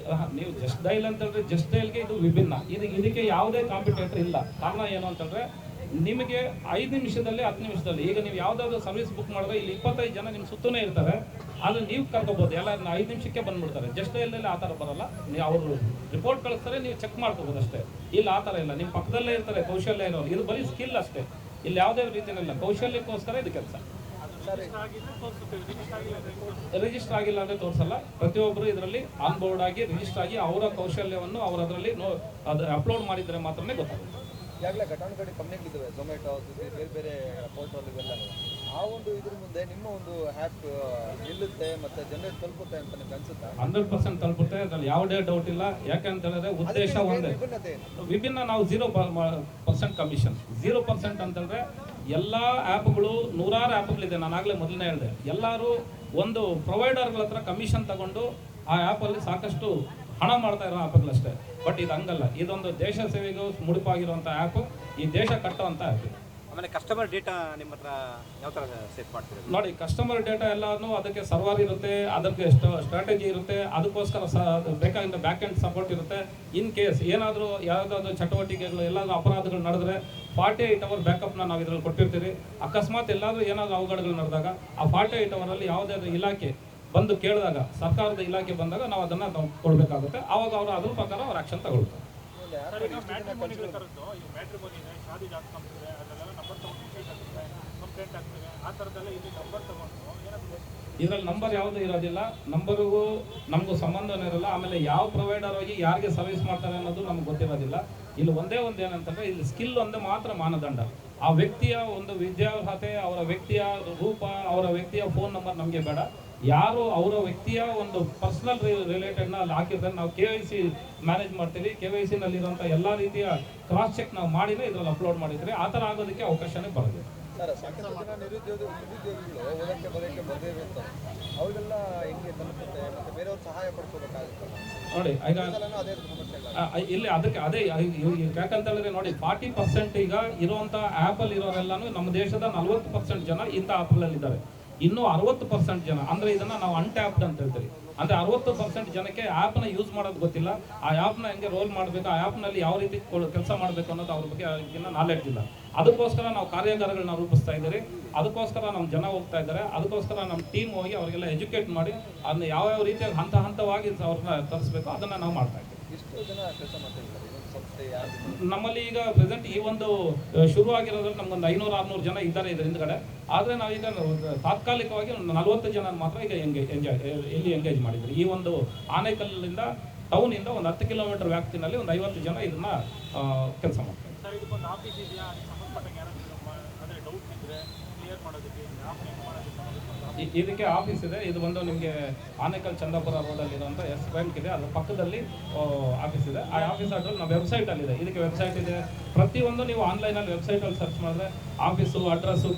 ನೀವು ಜಸ್ಟ್ ಡೈಲ್ ಅಂತಂದ್ರೆ ಜಸ್ಟ್ ಡೈಲ್ಗೆ ಇದು ವಿಭಿನ್ನ, ಇದಕ್ಕೆ ಯಾವುದೇ ಕಾಂಪಿಟೇಟರ್ ಇಲ್ಲ. ಕಾರಣ ಏನು ಅಂತಂದ್ರೆ ನಿಮಗೆ 5 ನಿಮಿಷದಲ್ಲಿ 10 ನಿಮಿಷದಲ್ಲಿ ಈಗ ನೀವು ಯಾವುದಾದ್ರು ಸರ್ವಿಸ್ ಬುಕ್ ಮಾಡಿದ್ರೆ ಇಲ್ಲಿ 25 ಜನ ನಿಮ್ಮ ಸುತ್ತನೇ ಇರ್ತಾರೆ. ಆದರೆ ನೀವು ಕರ್ಕೋಬೋದು, ಎಲ್ಲ 5 ನಿಮಿಷಕ್ಕೆ ಬಂದ್ಬಿಡ್ತಾರೆ. ಜಸ್ಟ್ ಡೈಲಲ್ಲಿ ಆ ಥರ ಬರಲ್ಲ. ನೀವು ಅವರು ರಿಪೋರ್ಟ್ ಕಳಿಸ್ತಾರೆ, ನೀವು ಚೆಕ್ ಮಾಡ್ಕೋಬೋದು ಅಷ್ಟೇ. ಇಲ್ಲಿ ಆ ಥರ ಇಲ್ಲ, ನಿಮ್ಮ ಪಕ್ಕದಲ್ಲೇ ಇರ್ತಾರೆ ಕೌಶಲ್ಯ ಇರೋರು. ಇದು ಬರೀ ಸ್ಕಿಲ್ ಅಷ್ಟೇ, ಇಲ್ಲಿ ಯಾವುದೇ ರೀತಿಯಲ್ಲ. ಕೌಶಲ್ಯಕ್ಕೋಸ್ಕರ ಇದು ಕೆಲಸ. ರಿಜಿಸ್ಟರ್ ಆಗಿಲ್ಲ ಅಂದರೆ ತೋರಿಸಲ್ಲ. ಪ್ರತಿಯೊಬ್ಬರು ಇದರಲ್ಲಿ ಆನ್ ಬೋರ್ಡ್ ಆಗಿ ರಿಜಿಸ್ಟರ್ ಆಗಿ ಅವರ ಕೌಶಲ್ಯವನ್ನು ಅವರು ಅದರಲ್ಲಿ ಅದು ಅಪ್ಲೋಡ್ ಮಾಡಿದರೆ ಮಾತ್ರನೇ ಗೊತ್ತಾಗುತ್ತೆ. ಈಗಾಗಲೇ ಘಟಾನುಘಟಿ ಕಂಪ್ನಿಗಳಿದ್ದಾವೆ, ಝೊಮ್ಯಾಟೊ, ಬೇರೆ ಬೇರೆ ಪೋರ್ಟಲ್ ಇವೆಲ್ಲ. ಆ ಒಂದು ಇದ್ರ ಮುಂದೆ ನಿಮ್ಮ ಒಂದು ಆ್ಯಪ್ ನಿಲ್ಲುತ್ತೆ ಮತ್ತು ಜನರಿಗೆ ತಲುಪುತ್ತೆ ಅಂತ ನಿಮ್ಗೆ ಅನ್ಸುತ್ತಾ? 100% ತಲುಪುತ್ತೆ, ಅದ್ರಲ್ಲಿ ಯಾವುದೇ ಡೌಟ್ ಇಲ್ಲ. ಯಾಕಂತ ಹೇಳಿದ್ರೆ ಉದ್ದೇಶ ಒಂದೇ, ವಿಭಿನ್ನ. ನಾವು 0% ಕಮಿಷನ್. 0% ಅಂತಂದ್ರೆ ಎಲ್ಲ ಆ್ಯಪ್ಗಳು, ನೂರಾರು ಆ್ಯಪ್ಗಳಿದೆ. ನಾನು ಆಗಲೇ ಮೊದಲನೇ ಹೇಳಿದೆ, ಎಲ್ಲರೂ ಒಂದು ಪ್ರೊವೈಡರ್ಗಳ ಹತ್ರ ಕಮಿಷನ್ ತಗೊಂಡು ಆ ಆ್ಯಪಲ್ಲಿ ಸಾಕಷ್ಟು ಹಣ ಮಾಡ್ತಾ ಇರೋ ಆ್ಯಪ್ಗಳಷ್ಟೇ. ಬಟ್ ಇದು ಹಂಗಲ್ಲ, ಇದೊಂದು ದೇಶ ಸೇವೆಗೂ ಮುಡಿಪಾಗಿರುವಂಥ ಆ್ಯಪ್, ಈ ದೇಶ ಕಟ್ಟುವಂಥ ಆ್ಯಪ್. ಆಮೇಲೆ ಕಸ್ಟಮರ್ ಡೇಟಾ ನಿಮ್ಮ ಹತ್ರ ಯಾವ ಥರ ಸೆಟ್ ಮಾಡ್ತೀರಿ? ನೋಡಿ, ಕಸ್ಟಮರ್ ಡೇಟಾ ಎಲ್ಲನೂ ಅದಕ್ಕೆ ಸರ್ವರ್ ಇರುತ್ತೆ, ಅದಕ್ಕೆ ಸ್ಟ್ರಾಟಜಿ ಇರುತ್ತೆ, ಅದಕ್ಕೋಸ್ಕರ ಬೇಕಾಗಿದ್ದ ಬ್ಯಾಕ್ ಎಂಡ್ ಸಪೋರ್ಟ್ ಇರುತ್ತೆ. ಇನ್ ಕೇಸ್ ಏನಾದರೂ ಯಾವುದಾದ್ರೂ ಚಟುವಟಿಕೆಗಳು ಎಲ್ಲಾದರೂ ಅಪರಾಧಗಳು ನಡೆದ್ರೆ 48 ಅವರ್ ಬ್ಯಾಕಪ್ನ ನಾವು ಇದರಲ್ಲಿ ಕೊಟ್ಟಿರ್ತೀವಿ. ಅಕಸ್ಮಾತ್ ಎಲ್ಲಾದರೂ ಏನಾದರೂ ಅವಘಡಗಳು ನಡೆದಾಗ ಆ 48 ಅವರಲ್ಲಿ ಯಾವುದಾದ್ರೂ ಇಲಾಖೆ ಬಂದು ಕೇಳಿದಾಗ, ಸರ್ಕಾರದ ಇಲಾಖೆ ಬಂದಾಗ ನಾವು ಅದನ್ನು ನಾವು ಕೊಡಬೇಕಾಗುತ್ತೆ. ಆವಾಗ ಅವರು ಅದ್ರ ಪ್ರಕಾರ ಅವ್ರು ಆ್ಯಕ್ಷನ್ ತಗೊಳ್ತಾರೆ. ಇದರಲ್ಲಿ ನಂಬರ್ ಯಾವುದೂ ಇರೋದಿಲ್ಲ, ನಂಬರಿಗೂ ನಮಗೂ ಸಂಬಂಧನೇ ಇರಲ್ಲ. ಆಮೇಲೆ ಯಾವ ಪ್ರೊವೈಡರ್ ಹೋಗಿ ಯಾರಿಗೆ ಸರ್ವಿಸ್ ಮಾಡ್ತಾರೆ ಅನ್ನೋದು ನಮ್ಗೆ ಗೊತ್ತಿರೋದಿಲ್ಲ. ಇಲ್ಲಿ ಒಂದೇ ಒಂದು ಏನಂತಂದರೆ, ಇಲ್ಲಿ ಸ್ಕಿಲ್ ಒಂದೇ ಮಾತ್ರ ಮಾನದಂಡ. ಆ ವ್ಯಕ್ತಿಯ ಒಂದು ವಿದ್ಯಾರ್ಹತೆ, ಅವರ ವ್ಯಕ್ತಿಯ ರೂಪ, ಅವರ ವ್ಯಕ್ತಿಯ ಫೋನ್ ನಂಬರ್ ನಮಗೆ ಬೇಡ. ಯಾರು ಅವರ ವ್ಯಕ್ತಿಯ ಒಂದು ಪರ್ಸನಲ್ ರಿಲೇಟೆಡ್ನ ಅಲ್ಲಿ ಹಾಕಿರ್ತಾರೆ. ನಾವು KYC ಮ್ಯಾನೇಜ್ ಮಾಡ್ತೀವಿ. KYC ನಲ್ಲಿರುವಂಥ ಎಲ್ಲ ರೀತಿಯ ಕ್ರಾಸ್ ಚೆಕ್ ನಾವು ಮಾಡಿನೇ ಇದರಲ್ಲಿ ಅಪ್ಲೋಡ್ ಮಾಡಿದರೆ ಆ ಥರ ಆಗೋದಕ್ಕೆ ಅವಕಾಶನೇ ಬರೋದು. ಸರ್ ಸಾಕಷ್ಟು ಜನ ನಿರುದ್ಯೋಗಿಗಳು ಓದಕ್ಕೆ ಬರೋಕ್ಕೆ ಬರದೇ ಇರ್ತಾರೆ, ಅವ್ರಿಗೆಲ್ಲ ಹೆಂಗೆ ತಲುಪುತ್ತೆ ಮತ್ತೆ ಬೇರೆಯವ್ರು ಸಹಾಯ ಪಡ್ಕೋಬೇಕಾಗುತ್ತಲ್ಲ ನೋಡಿ ಈಗ ಅದೇ ಸಮಸ್ಯೆ ಇಲ್ಲಿ ಅದಕ್ಕೆ ಅದೇ ಯಾಕಂತ ಹೇಳಿದ್ರೆ ನೋಡಿ 40% ಈಗ ಇರುವಂತ ಆ್ಯಪಲ್ಲಿ ಇರೋರೆಲ್ಲಾನು ನಮ್ಮ ದೇಶದ 40% ಜನ ಇಂಥ ಆ್ಯಪ್ಗಳಲ್ಲಿ ಇದ್ದಾರೆ. ಇನ್ನೂ 60% ಜನ ಅಂದ್ರೆ ಇದನ್ನ ನಾವು ಅನ್ಟ್ಯಾಪ್ಡ್ ಅಂತ ಹೇಳ್ತೀವಿ. ಅಂದ್ರೆ 60% ಜನಕ್ಕೆ ಆ್ಯಪ್ನ ಯೂಸ್ ಮಾಡೋದು ಗೊತ್ತಿಲ್ಲ, ಆ ಆ್ಯಪ್ನ ಹೆಂಗೆ ರೋಲ್ ಮಾಡಬೇಕು, ಆ ಆ್ಯಪ್ನಲ್ಲಿ ಯಾವ ರೀತಿ ಕೆಲಸ ಮಾಡಬೇಕು ಅನ್ನೋದು ಅವ್ರ ಬಗ್ಗೆ ಇನ್ನೂ ನಾಲೆಡ್ಜ್ ಇಲ್ಲ. ಅದಕ್ಕೋಸ್ಕರ ನಾವು ಕಾರ್ಯಾಗಾರಗಳನ್ನ ರೂಪಿಸ್ತಾ ಇದ್ದೀರಿ, ಅದಕ್ಕೋಸ್ಕರ ನಮ್ಮ ಜನ ಹೋಗ್ತಾ ಇದ್ದಾರೆ, ಅದಕ್ಕೋಸ್ಕರ ನಮ್ಮ ಟೀಮ್ ಹೋಗಿ ಅವರಿಗೆಲ್ಲ ಎಜುಕೇಟ್ ಮಾಡಿ ಅದನ್ನ ಯಾವ್ಯಾವ ರೀತಿಯಾಗಿ ಹಂತವಾಗಿ ಅವ್ರನ್ನ ತರಿಸ್ಬೇಕು ಅದನ್ನ ನಾವು ಮಾಡ್ತಾ ಇದ್ದೀವಿ. ಇಷ್ಟು ಜನ ಕೆಲಸ ಮಾಡ್ತಿರ್ತಾರೆ ಇದೊಂದು ಸಂಸ್ಥೆ ಯಾರು? ನಮ್ಮಲ್ಲಿ ಈಗ ಪ್ರೆಸೆಂಟ್ ಈ ಒಂದು ಶುರುವಾಗಿರೋದ್ರಲ್ಲಿ ನಮ್ಗೊಂದು 500-600 ಜನ ಇದ್ದಾರೆ ಇದ್ರ ಹಿಂದ್ಗಡೆ. ಆದರೆ ನಾವೀಗ ತಾತ್ಕಾಲಿಕವಾಗಿ ಒಂದು 40 ಜನ ಮಾತ್ರ ಈಗ ಎಲ್ಲಿ ಎಂಗೇಜ್ ಮಾಡಿದ್ರಿ. ಈ ಒಂದು ಆನೇಕಲ್ಲಿಂದ ಟೌನಿಂದ ಒಂದು 10 ಕಿಲೋಮೀಟರ್ ವ್ಯಾಪ್ತಿನಲ್ಲಿ ಒಂದು 50 ಜನ ಇದನ್ನ ಕೆಲಸ ಮಾಡ್ತಾರೆ. ಸರ್ ಇದಕ್ಕೊಂದು ಆಫೀಸ್ ಇದೆಯಾ, ಅದಕ್ಕೆ ಸಂಬಂಧಪಟ್ಟ ಯಾರಾದರೂ ಅಂದರೆ ಡೌಟ್ ಇದ್ದರೆ ಕ್ಲಿಯರ್ ಮಾಡೋದಕ್ಕೆ ಇದಕ್ಕೆ ಆಫೀಸ್ ಇದೆ. ಇದು ಬಂದು ನಿಮಗೆ ಆನೇಕಲ್ ಚಂದಾಪುರ ರೋಡಲ್ಲಿ ಇರುವಂಥ ಎಸ್ ಬ್ಯಾಂಕ್ ಇದೆ, ಅದ್ರ ಪಕ್ಕದಲ್ಲಿ ಆಫೀಸ್ ಇದೆ. ಆ ಆಫೀಸ್ ಅಡ್ರೆಸ್ ನಮ್ಮ ವೆಬ್ಸೈಟಲ್ಲಿ ಇದೆ. ಇದಕ್ಕೆ ವೆಬ್ಸೈಟ್ ಇದೆ. ಪ್ರತಿಯೊಂದು ನೀವು ಆನ್ಲೈನಲ್ಲಿ ವೆಬ್ಸೈಟಲ್ಲಿ ಸರ್ಚ್ ಮಾಡಿದ್ರೆ ಆಫೀಸು, ಅಡ್ರೆಸ್ಸು,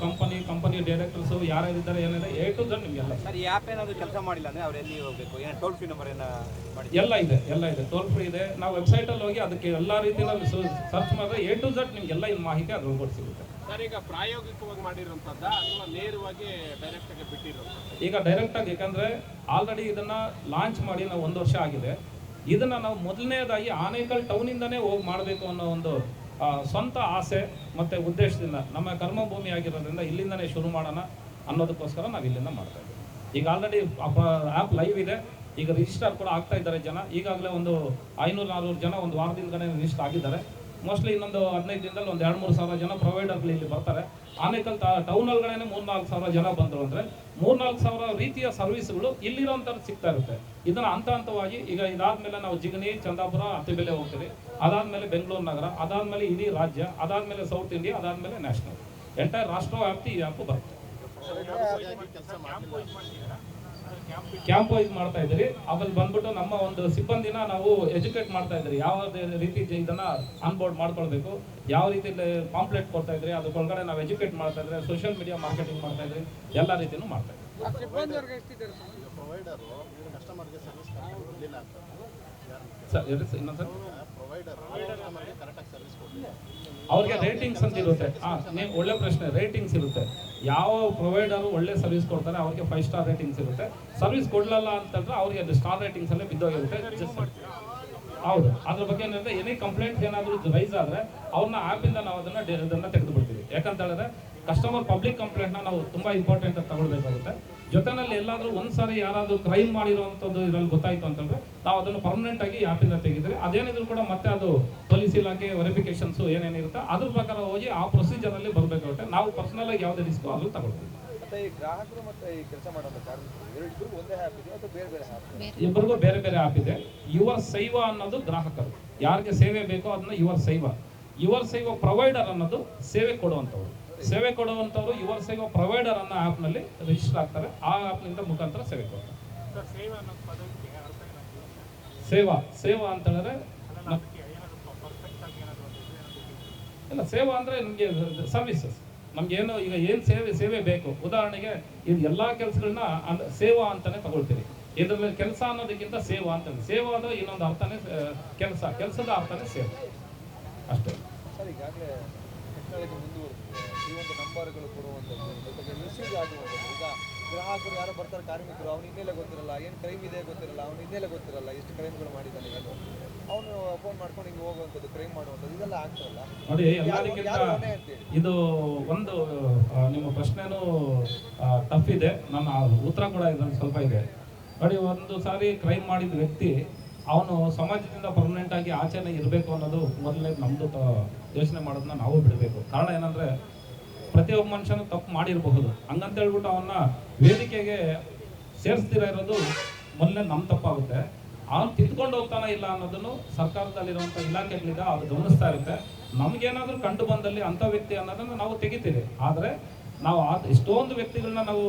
ಕಂಪನಿ ಡೈರೆಕ್ಟರ್ಸು ಯಾರ್ಯಾರಿದ್ದಾರೆ ಏನಿದೆ A to Z ನಿಮಗೆಲ್ಲ. ಸರ್ ಈ ಆ್ಯಪ್ ಏನಾದರೂ ಕೆಲಸ ಮಾಡಿಲ್ಲ ಅಂದರೆ ಅವ್ರು ಎಲ್ಲಿ ಹೋಗಬೇಕು, ಏನೋ ಟೋಲ್ ಫ್ರೀ ನಂಬರ್ ಏನೋ ಮಾಡಿ? ಎಲ್ಲ ಇದೆ, ಟೋಲ್ ಫ್ರೀ ಇದೆ. ನಾವು ವೆಬ್ಸೈಟಲ್ಲಿ ಹೋಗಿ ಅದಕ್ಕೆ ಎಲ್ಲ ರೀತಿಯಲ್ಲಿ ಸರ್ಚ್ ಮಾಡಿದ್ರೆ A to Z ನಿಮಗೆಲ್ಲ ಈ ಮಾಹಿತಿ ಅದ್ರೊಳಗೆ ಸಿಗುತ್ತೆ. ಸರ್ ಈಗ ಪ್ರಾಯೋಗಿಕವಾಗಿ ಮಾಡಿರುವಂಥದ್ದ ಅಥವಾ ನೇರವಾಗಿ ಡೈರೆಕ್ಟಾಗಿ ಬಿಟ್ಟಿರೋದು? ಈಗ ಡೈರೆಕ್ಟಾಗಿ, ಯಾಕಂದರೆ ಆಲ್ರೆಡಿ ಇದನ್ನು ಲಾಂಚ್ ಮಾಡಿ ನಾವು 1 ವರ್ಷ ಆಗಿದೆ. ಇದನ್ನು ನಾವು ಮೊದಲನೇದಾಗಿ ಆನೇಕಲ್ ಟೌನಿಂದನೇ ಹೋಗಿ ಮಾಡಬೇಕು ಅನ್ನೋ ಒಂದು ಸ್ವಂತ ಆಸೆ ಮತ್ತು ಉದ್ದೇಶದಿಂದ, ನಮ್ಮ ಕರ್ಮಭೂಮಿ ಆಗಿರೋದ್ರಿಂದ ಇಲ್ಲಿಂದನೇ ಶುರು ಮಾಡೋಣ ಅನ್ನೋದಕ್ಕೋಸ್ಕರ ನಾವು ಇಲ್ಲಿಂದ ಮಾಡ್ತಾ ಇದ್ದೀವಿ. ಈಗ ಆಲ್ರೆಡಿ ಆ್ಯಪ್ ಲೈವ್ ಇದೆ. ಈಗ ರಿಜಿಸ್ಟರ್ ಕೂಡ ಆಗ್ತಾ ಇದ್ದಾರೆ ಜನ. ಈಗಾಗಲೇ ಒಂದು 500-400 ಜನ ಒಂದು ವಾರದಿಂದಲೇ ರಿಜಿಸ್ಟರ್ ಆಗಿದ್ದಾರೆ. ಮೋಸ್ಟ್ಲಿ ಇನ್ನೊಂದು 15 ದಿನದಲ್ಲಿ ಒಂದು 2-3 ಸಾವಿರ ಜನ ಪ್ರೊವೈಡರ್ಗಳು ಇಲ್ಲಿ ಬರ್ತಾರೆ. ಆನೇಕಲ್ ಟೌನ್ ಒಳಗಡೆ 3-4 ಸಾವಿರ ಜನ ಬಂದರು ಅಂದರೆ 3-4 ಸಾವಿರ ರೀತಿಯ ಸರ್ವಿಸ್ಗಳು ಇಲ್ಲಿರೋಂಥದ್ದು ಸಿಗ್ತಾ ಇರುತ್ತೆ. ಇದನ್ನು ಹಂತವಾಗಿ ಈಗ ಇದಾದ್ಮೇಲೆ ನಾವು ಜಿಗಣಿ, ಚಂದಾಪುರ, ಅತ್ತಿಬೆಲೆ ಹೋಗ್ತೀವಿ. ಅದಾದ್ಮೇಲೆ ಬೆಂಗಳೂರು ನಗರ, ಅದಾದ್ಮೇಲೆ ಇಡೀ ರಾಜ್ಯ, ಅದಾದ್ಮೇಲೆ ಸೌತ್ ಇಂಡಿಯಾ, ಅದಾದ್ಮೇಲೆ ನ್ಯಾಷನಲ್ ಎಂಟೈರ್ ರಾಷ್ಟ್ರ ವ್ಯಾಪ್ತಿ ಈ ಆ್ಯಪ್ ಬರುತ್ತೆ. ಕ್ಯಾಂಪ್ ವೈಸ್ ಮಾಡ್ತಾ ಇದ್ದೀರಿ. ಆಮೇಲೆ ಬಂದ್ಬಿಟ್ಟು ನಮ್ಮ ಒಂದು ಸಿಬ್ಬಂದಿನ ನಾವು ಎಜುಕೇಟ್ ಮಾಡ್ತಾ ಇದ್ದೀರಿ. ಯಾವ ರೀತಿ ಇದನ್ನ ಆನ್ಬೋರ್ಡ್ ಮಾಡ್ಕೊಳ್ಬೇಕು, ಯಾವ ರೀತಿ ಪಾಂಪ್ಲೆಟ್ ಕೊಡ್ತಾ ಇದ್ರಿ, ಅದಕ್ಕೊಳಗಡೆ ನಾವು ಎಜುಕೇಟ್ ಮಾಡ್ತಾ ಇದ್ರೆ, ಸೋಷಿಯಲ್ ಮೀಡಿಯಾ ಮಾರ್ಕೆಟಿಂಗ್ ಮಾಡ್ತಾ ಇದ್ರಿ, ಎಲ್ಲ ರೀತಿಯೂ ಮಾಡ್ತಾ ಇದ್ದೀವಿ. ಇನ್ನೊಂದು ಅವ್ರಿಗೆ ರೇಟಿಂಗ್ಸ್ ಅಂತ ಇರುತ್ತೆ. ನೀವು ಒಳ್ಳೆ ಪ್ರಶ್ನೆ. ರೇಟಿಂಗ್ಸ್ ಇರುತ್ತೆ. ಯಾವ ಪ್ರೊವೈಡರು ಒಳ್ಳೆ ಸರ್ವಿಸ್ ಕೊಡ್ತಾರೆ ಅವ್ರಿಗೆ 5 ಸ್ಟಾರ್ ರೇಟಿಂಗ್ಸ್ ಇರುತ್ತೆ. ಸರ್ವಿಸ್ ಕೊಡಲಿಲ್ಲ ಅಂತಂದ್ರೆ ಅವ್ರಿಗೆ ಅದು ಸ್ಟಾರ್ ರೇಟಿಂಗ್ಸ್ ಅಲ್ಲೇ ಬಿದ್ದೋಗಿರುತ್ತೆ. ಹೌದು, ಅದ್ರ ಬಗ್ಗೆ ಏನಂದ್ರೆ ಏನೇ ಕಂಪ್ಲೇಂಟ್ಸ್ ಏನಾದರೂ ರೈಸ್ ಆದರೆ ಅವ್ರನ್ನ ಆ್ಯಪಿಂದ ನಾವು ಅದನ್ನು ತೆಗೆದು ಬಿಡ್ತೀವಿ. ಯಾಕಂತ ಹೇಳಿದ್ರೆ ಕಸ್ಟಮರ್ ಪಬ್ಲಿಕ್ ಕಂಪ್ಲೇಂಟ್ನ ನಾವು ತುಂಬ ಇಂಪಾರ್ಟೆಂಟ್ ಆಗಿ ತಗೊಳ್ಬೇಕಾಗುತ್ತೆ. ಜೊತೆನಲ್ಲಿ ಎಲ್ಲಾದರೂ ಒಂದ್ಸಾರಿ ಯಾರಾದರೂ ಕ್ರೈಮ್ ಮಾಡಿರುವಂಥದ್ದು ಇದರಲ್ಲಿ ಗೊತ್ತಾಯಿತು ಅಂತಂದ್ರೆ ನಾವು ಅದನ್ನು ಪರ್ಮನೆಂಟ್ ಆಗಿ ಆ್ಯಪಿಂದ ತೆಗೆದ್ರೆ ಅದೇನಿದ್ರು ಕೂಡ ಮತ್ತೆ ಅದು ಪೊಲೀಸ್ ಇಲಾಖೆ ವೆರಿಫಿಕೇಶನ್ಸು ಏನೇನಿರುತ್ತೆ ಅದ್ರ ಪ್ರಕಾರ ಹೋಗಿ ಆ ಪ್ರೊಸೀಜರಲ್ಲಿ ಬರಬೇಕಾಗುತ್ತೆ. ನಾವು ಪರ್ಸನಲ್ ಆಗಿ ಯಾವುದೇ ರಿಸ್ಕ್ ಅಲ್ಲೂ ತಗೊಳ್ತೀವಿ. ಮತ್ತೆ ಈ ಗ್ರಾಹಕರು ಮತ್ತೆ ಈ ಕೆಲಸ ಮಾಡುವಂತ ಕಾರ್ಮಿಕರು ಎರಡಿಗೂ ಒಂದೇ ಆ್ಯಪ್ ಇದೆ ಅಥವಾ ಬೇರೆ ಬೇರೆ ಆ್ಯಪ್? ಇಬ್ಬರಿಗೂ ಬೇರೆ ಬೇರೆ ಆ್ಯಪ್ ಇದೆ. ಯುವರ್ ಸೇವ ಅನ್ನೋದು ಗ್ರಾಹಕರು, ಯಾರಿಗೆ ಸೇವೆ ಬೇಕೋ ಅದನ್ನ ಯುವರ್ ಸೇವ ಪ್ರೊವೈಡರ್ ಅನ್ನೋದು ಸೇವೆ ಕೊಡುವಂಥವ್ರು. ಸೇವೆ ಕೊಡುವಂಥವ್ರು ಯುವರ್ ಸೇವಾ ಪ್ರೊವೈಡರ್ ಅನ್ನೋ ಆ್ಯಪ್ನಲ್ಲಿ ರಿಜಿಸ್ಟರ್ ಆಗ್ತಾರೆ. ಆ ಆ್ಯಪ್ನಿಂದ ಮುಖಾಂತರ ಸೇವೆ ಕೊಡ್ತಾರೆ. ಸೇವಾ ಅಂತ ಹೇಳಿದ್ರೆ ಇಲ್ಲ, ಸೇವಾ ಅಂದರೆ ನಿಮಗೆ ಸರ್ವಿಸಸ್. ನಮಗೇನು ಈಗ ಏನು ಸೇವೆ ಬೇಕು, ಉದಾಹರಣೆಗೆ ಇದು ಎಲ್ಲ ಕೆಲಸಗಳನ್ನ ಸೇವಾ ಅಂತಲೇ ತಗೊಳ್ತೀವಿ. ಇದರಲ್ಲಿ ಕೆಲಸ ಅನ್ನೋದಕ್ಕಿಂತ ಸೇವಾ ಅಂತ. ಸೇವಾದ ಇನ್ನೊಂದು ಅರ್ಥನೇ ಕೆಲಸದ ಅರ್ಥನೇ ಸೇವೆ ಅಷ್ಟೇ. ಸರ್, ಈಗಾಗಲೇ ಟೆಕ್ನಾಲಜಿ ಮುಂದುವರೆದಿದೆ. ಈ ಒಂದು ನಂಬರ್ಗಳು ಕೊಡುವಂಥದ್ದು, ಜೊತೆಗೆ ಮಿಸ್ಯೂಸ್ ಆಗುವಂಥದ್ದು. ಈಗ ಗ್ರಾಹಕರು ಯಾರು ಬರ್ತಾರೆ, ಕಾರ್ಮಿಕರು, ಅವ್ನು ಹಿನ್ನೆಲೆ ಗೊತ್ತಿರಲ್ಲ, ಏನು ಕ್ರೈಮ್ ಇದೆ ಗೊತ್ತಿರಲ್ಲ, ಅವ್ನು ಹಿನ್ನೆಲೆ ಗೊತ್ತಿರಲ್ಲ, ಎಷ್ಟು ಕ್ರೈಮ್ಗಳು ಮಾಡಿದ್ದಾನೆ ಏನು, ಅವನು ಫೋನ್ ಮಾಡ್ಕೊಂಡು ಹಿಂಗೆ ಹೋಗುವಂಥದ್ದು, ಕ್ರೈಮ್ ಮಾಡುವಂಥದ್ದು ಇದೆಲ್ಲ ಆಗ್ತಾರಲ್ಲ. ನೋಡಿ, ಎಲ್ಲದಕ್ಕಿಂತ ಇದು ಒಂದು ನಿಮ್ಮ ಪ್ರಶ್ನೆನೂ ಟಫ್ ಇದೆ. ನನ್ನ ಉತ್ತರ ಕೂಡ ಇದರಲ್ಲಿ ಸ್ವಲ್ಪ ಇದೆ. ನೋಡಿ, ಒಂದು ಸಾರಿ ಕ್ರೈಮ್ ಮಾಡಿದ ವ್ಯಕ್ತಿ ಅವನು ಸಮಾಜದಿಂದ ಪರ್ಮನೆಂಟ್ ಆಗಿ ಆಚರಣೆ ಇರಬೇಕು ಅನ್ನೋದು ಮೊದಲನೇ ನಮ್ಮದು ಯೋಚನೆ ಮಾಡೋದನ್ನ ನಾವು ಬಿಡಬೇಕು. ಕಾರಣ ಏನಂದರೆ ಪ್ರತಿಯೊಬ್ಬ ಮನುಷ್ಯನು ತಪ್ಪು ಮಾಡಿರಬಹುದು. ಹಂಗಂತ ಹೇಳ್ಬಿಟ್ಟು ಅವನ್ನ ವೇದಿಕೆಗೆ ಸೇರಿಸ್ತಿರ ಇರೋದು ಮೊದಲನೇ ನಮ್ಮ ತಪ್ಪಾಗುತ್ತೆ. ಅವನು ತಿದ್ಕೊಂಡು ಹೋಗ್ತಾನೆ ಇಲ್ಲ ಅನ್ನೋದನ್ನು ಸರ್ಕಾರದಲ್ಲಿರುವಂಥ ಇಲಾಖೆಗಳಿಂದ ಅದು ಗಮನಿಸ್ತಾ ಇರುತ್ತೆ. ನಮಗೇನಾದರೂ ಕಂಡು ಬಂದಲ್ಲಿ ಅಂಥ ವ್ಯಕ್ತಿ ಅನ್ನೋದನ್ನು ನಾವು ತೆಗಿತೀವಿ. ಆದರೆ ನಾವು ಎಷ್ಟೊಂದು ವ್ಯಕ್ತಿಗಳನ್ನ ನಾವು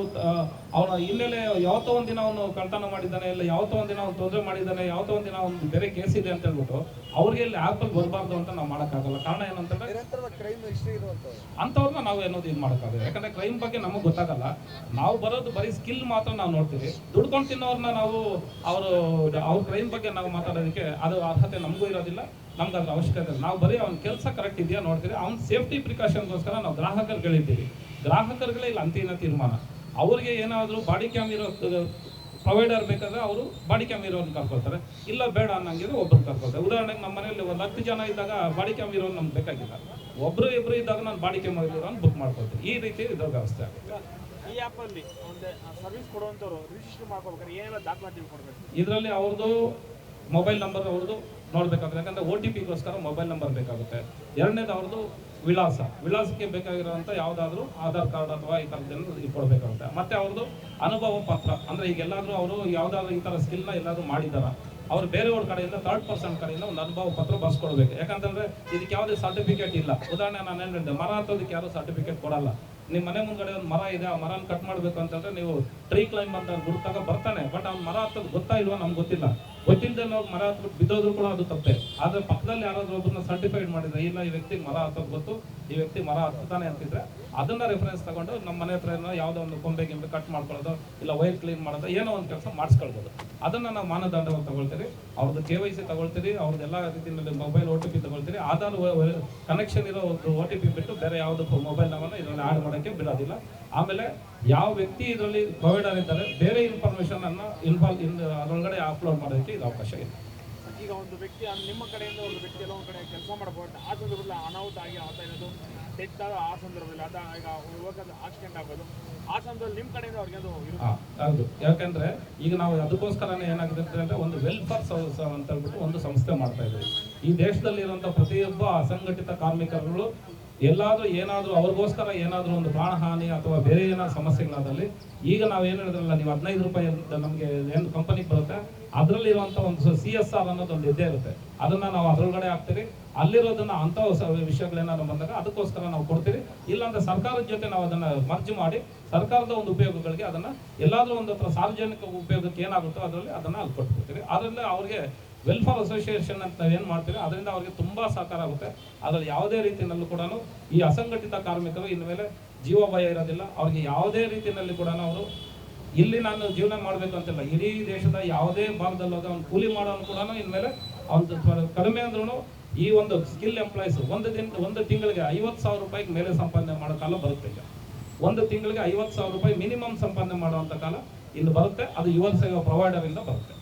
ಅವನ ಹಿನ್ನೆಲೆ ಯಾವತ್ತೋ ಒಂದಿನ ಅವನು ಕಳ್ತನ ಮಾಡಿದ್ದಾನೆ, ಇಲ್ಲ ಯಾವತ್ತೋ ಒಂದಿನ ಅವನು ತೊಂದರೆ ಮಾಡಿದ್ದಾನೆ, ಯಾವತ್ತೋ ಒಂದಿನ ಅವ್ನು ಬೇರೆ ಕೇಸ್ ಇದೆ ಅಂತ ಹೇಳ್ಬಿಟ್ಟು ಅವ್ರಿಗೆ ಇಲ್ಲಿ ಆ್ಯಪಲ್ಲಿ ಬರಬಾರ್ದು ಅಂತ ನಾವು ಮಾಡೋಕ್ಕಾಗಲ್ಲ. ಕಾರಣ ಏನಂತಂದ್ರೆ ನಿರಂತರವಾಗಿ ಕ್ರೈಮ್ ಹಿಸ್ಟ್ರಿ ಇರುವಂಥವ್ರು ಅಂಥವ್ರನ್ನ ನಾವು ಏನೋದು ಇದು ಮಾಡೋಕ್ಕಾಗಲ್ಲ. ಯಾಕಂದ್ರೆ ಕ್ರೈಮ್ ಬಗ್ಗೆ ನಮಗೆ ಗೊತ್ತಾಗಲ್ಲ. ನಾವು ಬರೋದು ಬರೀ ಸ್ಕಿಲ್ ಮಾತ್ರ ನಾವು ನೋಡ್ತೀವಿ. ದುಡ್ಕೊಂಡು ತಿನ್ನೋರ್ನ ನಾವು ಅವ್ರ ಕ್ರೈಮ್ ಬಗ್ಗೆ ನಾವು ಮಾತಾಡೋದಕ್ಕೆ ಅದು ಅರ್ಹತೆ ನಮಗೂ ಇರೋದಿಲ್ಲ, ನಮ್ಗೆ ಅದ್ರ ಅವಶ್ಯಕತೆ ಇಲ್ಲ. ನಾವು ಬರೀ ಅವ್ನ ಕೆಲಸ ಕರೆಕ್ಟ್ ಇದೆಯಾ ನೋಡ್ತೀವಿ. ಅವ್ನ ಸೇಫ್ಟಿ ಪ್ರಿಕಾಷನ್ಗೋಸ್ಕರ ನಾವು ಗ್ರಾಹಕರಿಗೆ ಹೇಳಿದ್ದೀವಿ. ಗ್ರಾಹಕರುಗಳೇ ಇಲ್ಲ ಅಂತಿನ ತೀರ್ಮಾನ. ಅವ್ರಿಗೆ ಏನಾದರೂ ಬಾಡಿ ಕ್ಯಾಮ್ ಇರೋ ಪ್ರೊವೈಡರ್ ಬೇಕಾದ್ರೆ ಅವರು ಬಾಡಿ ಕ್ಯಾಮ್ ಇರೋನ್ನ ಕರ್ಕೊಳ್ತಾರೆ, ಇಲ್ಲ ಬೇಡ ಅನ್ನಂಗಿದ್ರೆ ಒಬ್ಬರು ಕರ್ಕೊಳ್ತಾರೆ. ಉದಾಹರಣೆಗೆ ನಮ್ಮ ಮನೆಯಲ್ಲಿ ಒಂದು 10 ಜನ ಇದ್ದಾಗ ಬಾಡಿ ಕ್ಯಾಮ್ ಇರೋನು ನಮ್ಗೆ ಬೇಕಾಗಿಲ್ಲ, ಒಬ್ಬರು ಇಬ್ಬರು ಇದ್ದಾಗ ನಾನು ಬಾಡಿ ಕ್ಯಾಮ್ ಇರೋನು ಬುಕ್ ಮಾಡ್ಕೊಳ್ತೀನಿ. ಈ ರೀತಿ ಇದರ ವ್ಯವಸ್ಥೆ ಆಗುತ್ತೆ. ಈ ಆ್ಯಪಲ್ಲಿ ಒಂದು ಸರ್ವಿಸ್ ಕೊಡುವಂಥವ್ರು ರಿಜಿಸ್ಟರ್ ಮಾಡ್ಕೋಬೇಕಾದ್ರೆ ಏನೆಲ್ಲ ದಾಖಲಾತಿ ಕೊಡಬೇಕು? ಇದರಲ್ಲಿ ಅವ್ರದ್ದು ಮೊಬೈಲ್ ನಂಬರ್ ಅವ್ರದ್ದು ನೋಡ್ಬೇಕಾಗುತ್ತೆ. ಯಾಕಂದರೆ OTPಗೋಸ್ಕರ ಮೊಬೈಲ್ ನಂಬರ್ ಬೇಕಾಗುತ್ತೆ. ಎರಡನೇದು ಅವ್ರದ್ದು ವಿಳಾಸಕ್ಕೆ ಬೇಕಾಗಿರುವಂಥ ಯಾವುದಾದ್ರೂ ಆಧಾರ್ ಕಾರ್ಡ್ ಅಥವಾ ಈ ಥರದ್ದನ್ನು ಕೊಡಬೇಕಾಗುತ್ತೆ. ಮತ್ತು ಅವ್ರದ್ದು ಅನುಭವ ಪತ್ರ, ಅಂದರೆ ಈಗ ಎಲ್ಲಾದರೂ ಅವರು ಯಾವುದಾದ್ರೂ ಈ ಥರ ಸ್ಕಿಲ್ನ ಎಲ್ಲಾದರೂ ಮಾಡಿದಾರ, ಅವ್ರು ಬೇರೆಯವ್ರ ಕಡೆಯಿಂದ 3rd ಪರ್ಸನ್ ಕಡೆಯಿಂದ ಒಂದು ಅನುಭವ ಪತ್ರ ಬರ್ಸ್ಕೊಡ್ಬೇಕು. ಯಾಕಂತಂದರೆ ಇದಕ್ಕೆ ಯಾವುದೇ ಸರ್ಟಿಫಿಕೇಟ್ ಇಲ್ಲ. ಉದಾಹರಣೆ ನಾನು ಏನು ಹೇಳಿದೆ, ಮರ ಹತ್ತೋದಕ್ಕೆ ಯಾರು ಸರ್ಟಿಫಿಕೇಟ್ ಕೊಡಲ್ಲ. ನಿಮ್ಮ ಮನೆ ಮುಂದ್ಗಡೆ ಒಂದು ಮರ ಇದೆ, ಆ ಮರನ ಕಟ್ ಮಾಡಬೇಕು ಅಂತಂದರೆ ನೀವು ಟ್ರೀ ಕ್ಲೈಂಬ್ ಅಂತ ಗುರುತಾಗ ಬರ್ತಾನೆ, ಬಟ್ ಅವ್ನು ಮರ ಹತ್ತೋದು ಗೊತ್ತಾ ಇಲ್ವಾ ನಮ್ಗೆ ಗೊತ್ತಿಲ್ಲ. ಗೊತ್ತಿಲ್ಲದೆ ನಾವು ಮರ ಹತ್ಬಿಟ್ಟು ಬಿದ್ದೋದ್ರು ಕೂಡ ಅದು ತಪ್ಪೆ. ಆದರೆ ಪಕ್ಕದಲ್ಲಿ ಯಾರಾದರೂ ಒಬ್ಬರನ್ನ ಸರ್ಟಿಫೈಡ್ ಮಾಡಿದ್ರೆ, ಇಲ್ಲ ಈ ವ್ಯಕ್ತಿಗೆ ಮರ ಹತ್ತೋದು ಗೊತ್ತು, ಈ ವ್ಯಕ್ತಿ ಮರ ಹತ್ತಾನೆ ಅಂತಿದ್ರೆ ಅದನ್ನು ರೆಫರೆನ್ಸ್ ತಗೊಂಡು ನಮ್ಮ ಮನೆ ಹತ್ರ ಯಾವುದೋ ಒಂದು ಕೊಂಬೆ ಗಿಂಬೆ ಕಟ್ ಮಾಡ್ಕೊಳ್ಳೋದು, ಇಲ್ಲ ವೈರ್ ಕ್ಲೀನ್ ಮಾಡೋದು, ಏನೋ ಒಂದು ಕೆಲಸ ಮಾಡಿಸ್ಕೊಳ್ಬೋದು. ಅದನ್ನು ನಾವು ಮಾನದಂಡವಾಗಿ ತಗೊಳ್ತೀರಿ. ಅವ್ರದ್ದು KYC ತಗೊಳ್ತೀರಿ, ಅವ್ರದ್ದು ಎಲ್ಲ ರೀತಿಯಲ್ಲಿ ಮೊಬೈಲ್ OTP ತಗೊಳ್ತೀರಿ. ಆಧಾರ್ ಕನೆಕ್ಷನ್ ಇರೋ ಒಂದು OTP ಬಿಟ್ಟು ಬೇರೆ ಯಾವುದಕ್ಕೂ ಮೊಬೈಲ್ ನಂಬರ್ನ ಇದರಲ್ಲಿ ಆ್ಯಡ್ ಮಾಡೋಕ್ಕೆ ಬಿಡೋದಿಲ್ಲ. ಆಮೇಲೆ ಯಾವ ವ್ಯಕ್ತಿ ಇದರಲ್ಲಿ ಪ್ರೊವೈಡರ್ ಇದ್ದಾರೆ ಬೇರೆ ಇನ್ಫಾರ್ಮೇಷನ್ ಅನ್ನು ಅದರೊಳಗಡೆ ಅಪ್ಲೋಡ್ ಮಾಡೋದಕ್ಕೆ ಇದು ಅವಕಾಶ ಇದೆ. ಈಗ ಒಂದು ವ್ಯಕ್ತಿ ನಿಮ್ಮ ಕಡೆಯಿಂದ ಒಂದು ವ್ಯಕ್ತಿ ಎಲ್ಲ ಒಂದು ಕಡೆ ಕೆಲಸ ಮಾಡಬಹುದು, ಆ ಸಂದರ್ಭದಲ್ಲಿ ಅನಾಹುತ ಆಗಿ ಆತ ಏನದು ಡೆತ್ ಆದ ಆ ಸಂದರ್ಭದಲ್ಲಿ ಅದ ಈಗ ಯುವಕದ ಆಕ್ಸಿಡೆಂಟ್ ಆಗೋದು, ಆ ಸಂದರ್ಭದಲ್ಲಿ ನಿಮ್ಮ ಕಡೆಯಿಂದ ಅವ್ರಿಗೆ ಅದು ಹೌದು. ಯಾಕಂದ್ರೆ ಈಗ ನಾವು ಅದಕ್ಕೋಸ್ಕರನೇ ಏನಾಗುತ್ತೆ ಅಂದರೆ ಒಂದು ವೆಲ್ಫೇರ್ ಅಂತ ಹೇಳ್ಬಿಟ್ಟು ಒಂದು ಸಂಸ್ಥೆ ಮಾಡ್ತಾ ಇದ್ದೀವಿ. ಈ ದೇಶದಲ್ಲಿರುವಂಥ ಪ್ರತಿಯೊಬ್ಬ ಅಸಂಘಟಿತ ಕಾರ್ಮಿಕರುಗಳು ಎಲ್ಲಾದರೂ ಏನಾದರೂ ಅವ್ರಿಗೋಸ್ಕರ ಏನಾದರೂ ಒಂದು ಪ್ರಾಣಹಾನಿ ಅಥವಾ ಬೇರೆ ಏನಾದ್ರು ಸಮಸ್ಯೆಗಳಾದಲ್ಲಿ, ಈಗ ನಾವು ಏನು ಹೇಳಿದ್ರಲ್ಲ, ನೀವು 15 ರೂಪಾಯಿ ನಮಗೆ ಏನು ಕಂಪನಿಗೆ ಬರುತ್ತೆ, ಅದರಲ್ಲಿರುವಂಥ ಒಂದು CSR ಅನ್ನೋದು ಒಂದು ಇದ್ದೇ ಇರುತ್ತೆ. ಅದನ್ನು ನಾವು ಅದರೊಳಗಡೆ ಹಾಕ್ತೀರಿ. ಅಲ್ಲಿರೋದನ್ನು ಅಂಥ ವಿಷಯಗಳೇನಾದ್ರು ಬಂದಾಗ ಅದಕ್ಕೋಸ್ಕರ ನಾವು ಕೊಡ್ತೀರಿ. ಇಲ್ಲಾಂದರೆ ಸರ್ಕಾರದ ಜೊತೆ ನಾವು ಅದನ್ನು ಮರ್ಜ್ ಮಾಡಿ ಸರ್ಕಾರದ ಒಂದು ಉಪಯೋಗಗಳಿಗೆ ಅದನ್ನು ಎಲ್ಲಾದರೂ ಒಂದು ಹತ್ರ ಸಾರ್ವಜನಿಕ ಉಪಯೋಗಕ್ಕೆ ಏನಾಗುತ್ತೋ ಅದರಲ್ಲಿ ಅದನ್ನು ಅಲ್ಲಿ ಕೊಟ್ಬಿಡ್ತೀರಿ. ಅದರಿಂದ ಅವ್ರಿಗೆ ವೆಲ್ಫೇರ್ ಅಸೋಸಿಯೇಷನ್ ಅಂತ ಏನು ಮಾಡ್ತೀವಿ, ಅದರಿಂದ ಅವ್ರಿಗೆ ತುಂಬ ಸಹಕಾರ ಆಗುತ್ತೆ. ಅದರಲ್ಲಿ ಯಾವುದೇ ರೀತಿಯಲ್ಲೂ ಕೂಡ ಈ ಅಸಂಘಟಿತ ಕಾರ್ಮಿಕರು ಇನ್ಮೇಲೆ ಜೀವ ಭಯ ಇರೋದಿಲ್ಲ. ಅವ್ರಿಗೆ ಯಾವುದೇ ರೀತಿಯಲ್ಲಿ ಕೂಡ ಅವರು ಇಲ್ಲಿ ನಾನು ಜೀವನ ಮಾಡಬೇಕು ಅಂತಿಲ್ಲ, ಇಡೀ ದೇಶದ ಯಾವುದೇ ಭಾಗದಲ್ಲಿ ಹೋಗಿ ಅವ್ನು ಕೂಲಿ ಮಾಡೋನು ಕೂಡ ಇನ್ಮೇಲೆ ಅವ್ನು ಕಡಿಮೆ ಅಂದ್ರೂ ಈ ಒಂದು ಸ್ಕಿಲ್ ಎಂಪ್ಲಾಯ್ಸ್ ಒಂದು ತಿಂಗಳಿಗೆ 50,000 ರೂಪಾಯಿಗೆ ಮೇಲೆ ಸಂಪಾದನೆ ಮಾಡೋ ಕಾಲ ಬರುತ್ತೆ. ಈಗ ಒಂದು ತಿಂಗಳಿಗೆ 50,000 ರೂಪಾಯಿ ಮಿನಿಮಮ್ ಸಂಪಾದನೆ ಮಾಡುವಂಥ ಕಾಲ ಇನ್ನು ಬರುತ್ತೆ. ಅದು ಯುವ ಸೇವಾ ಪ್ರೊವೈಡರಿಂದ ಬರುತ್ತೆ.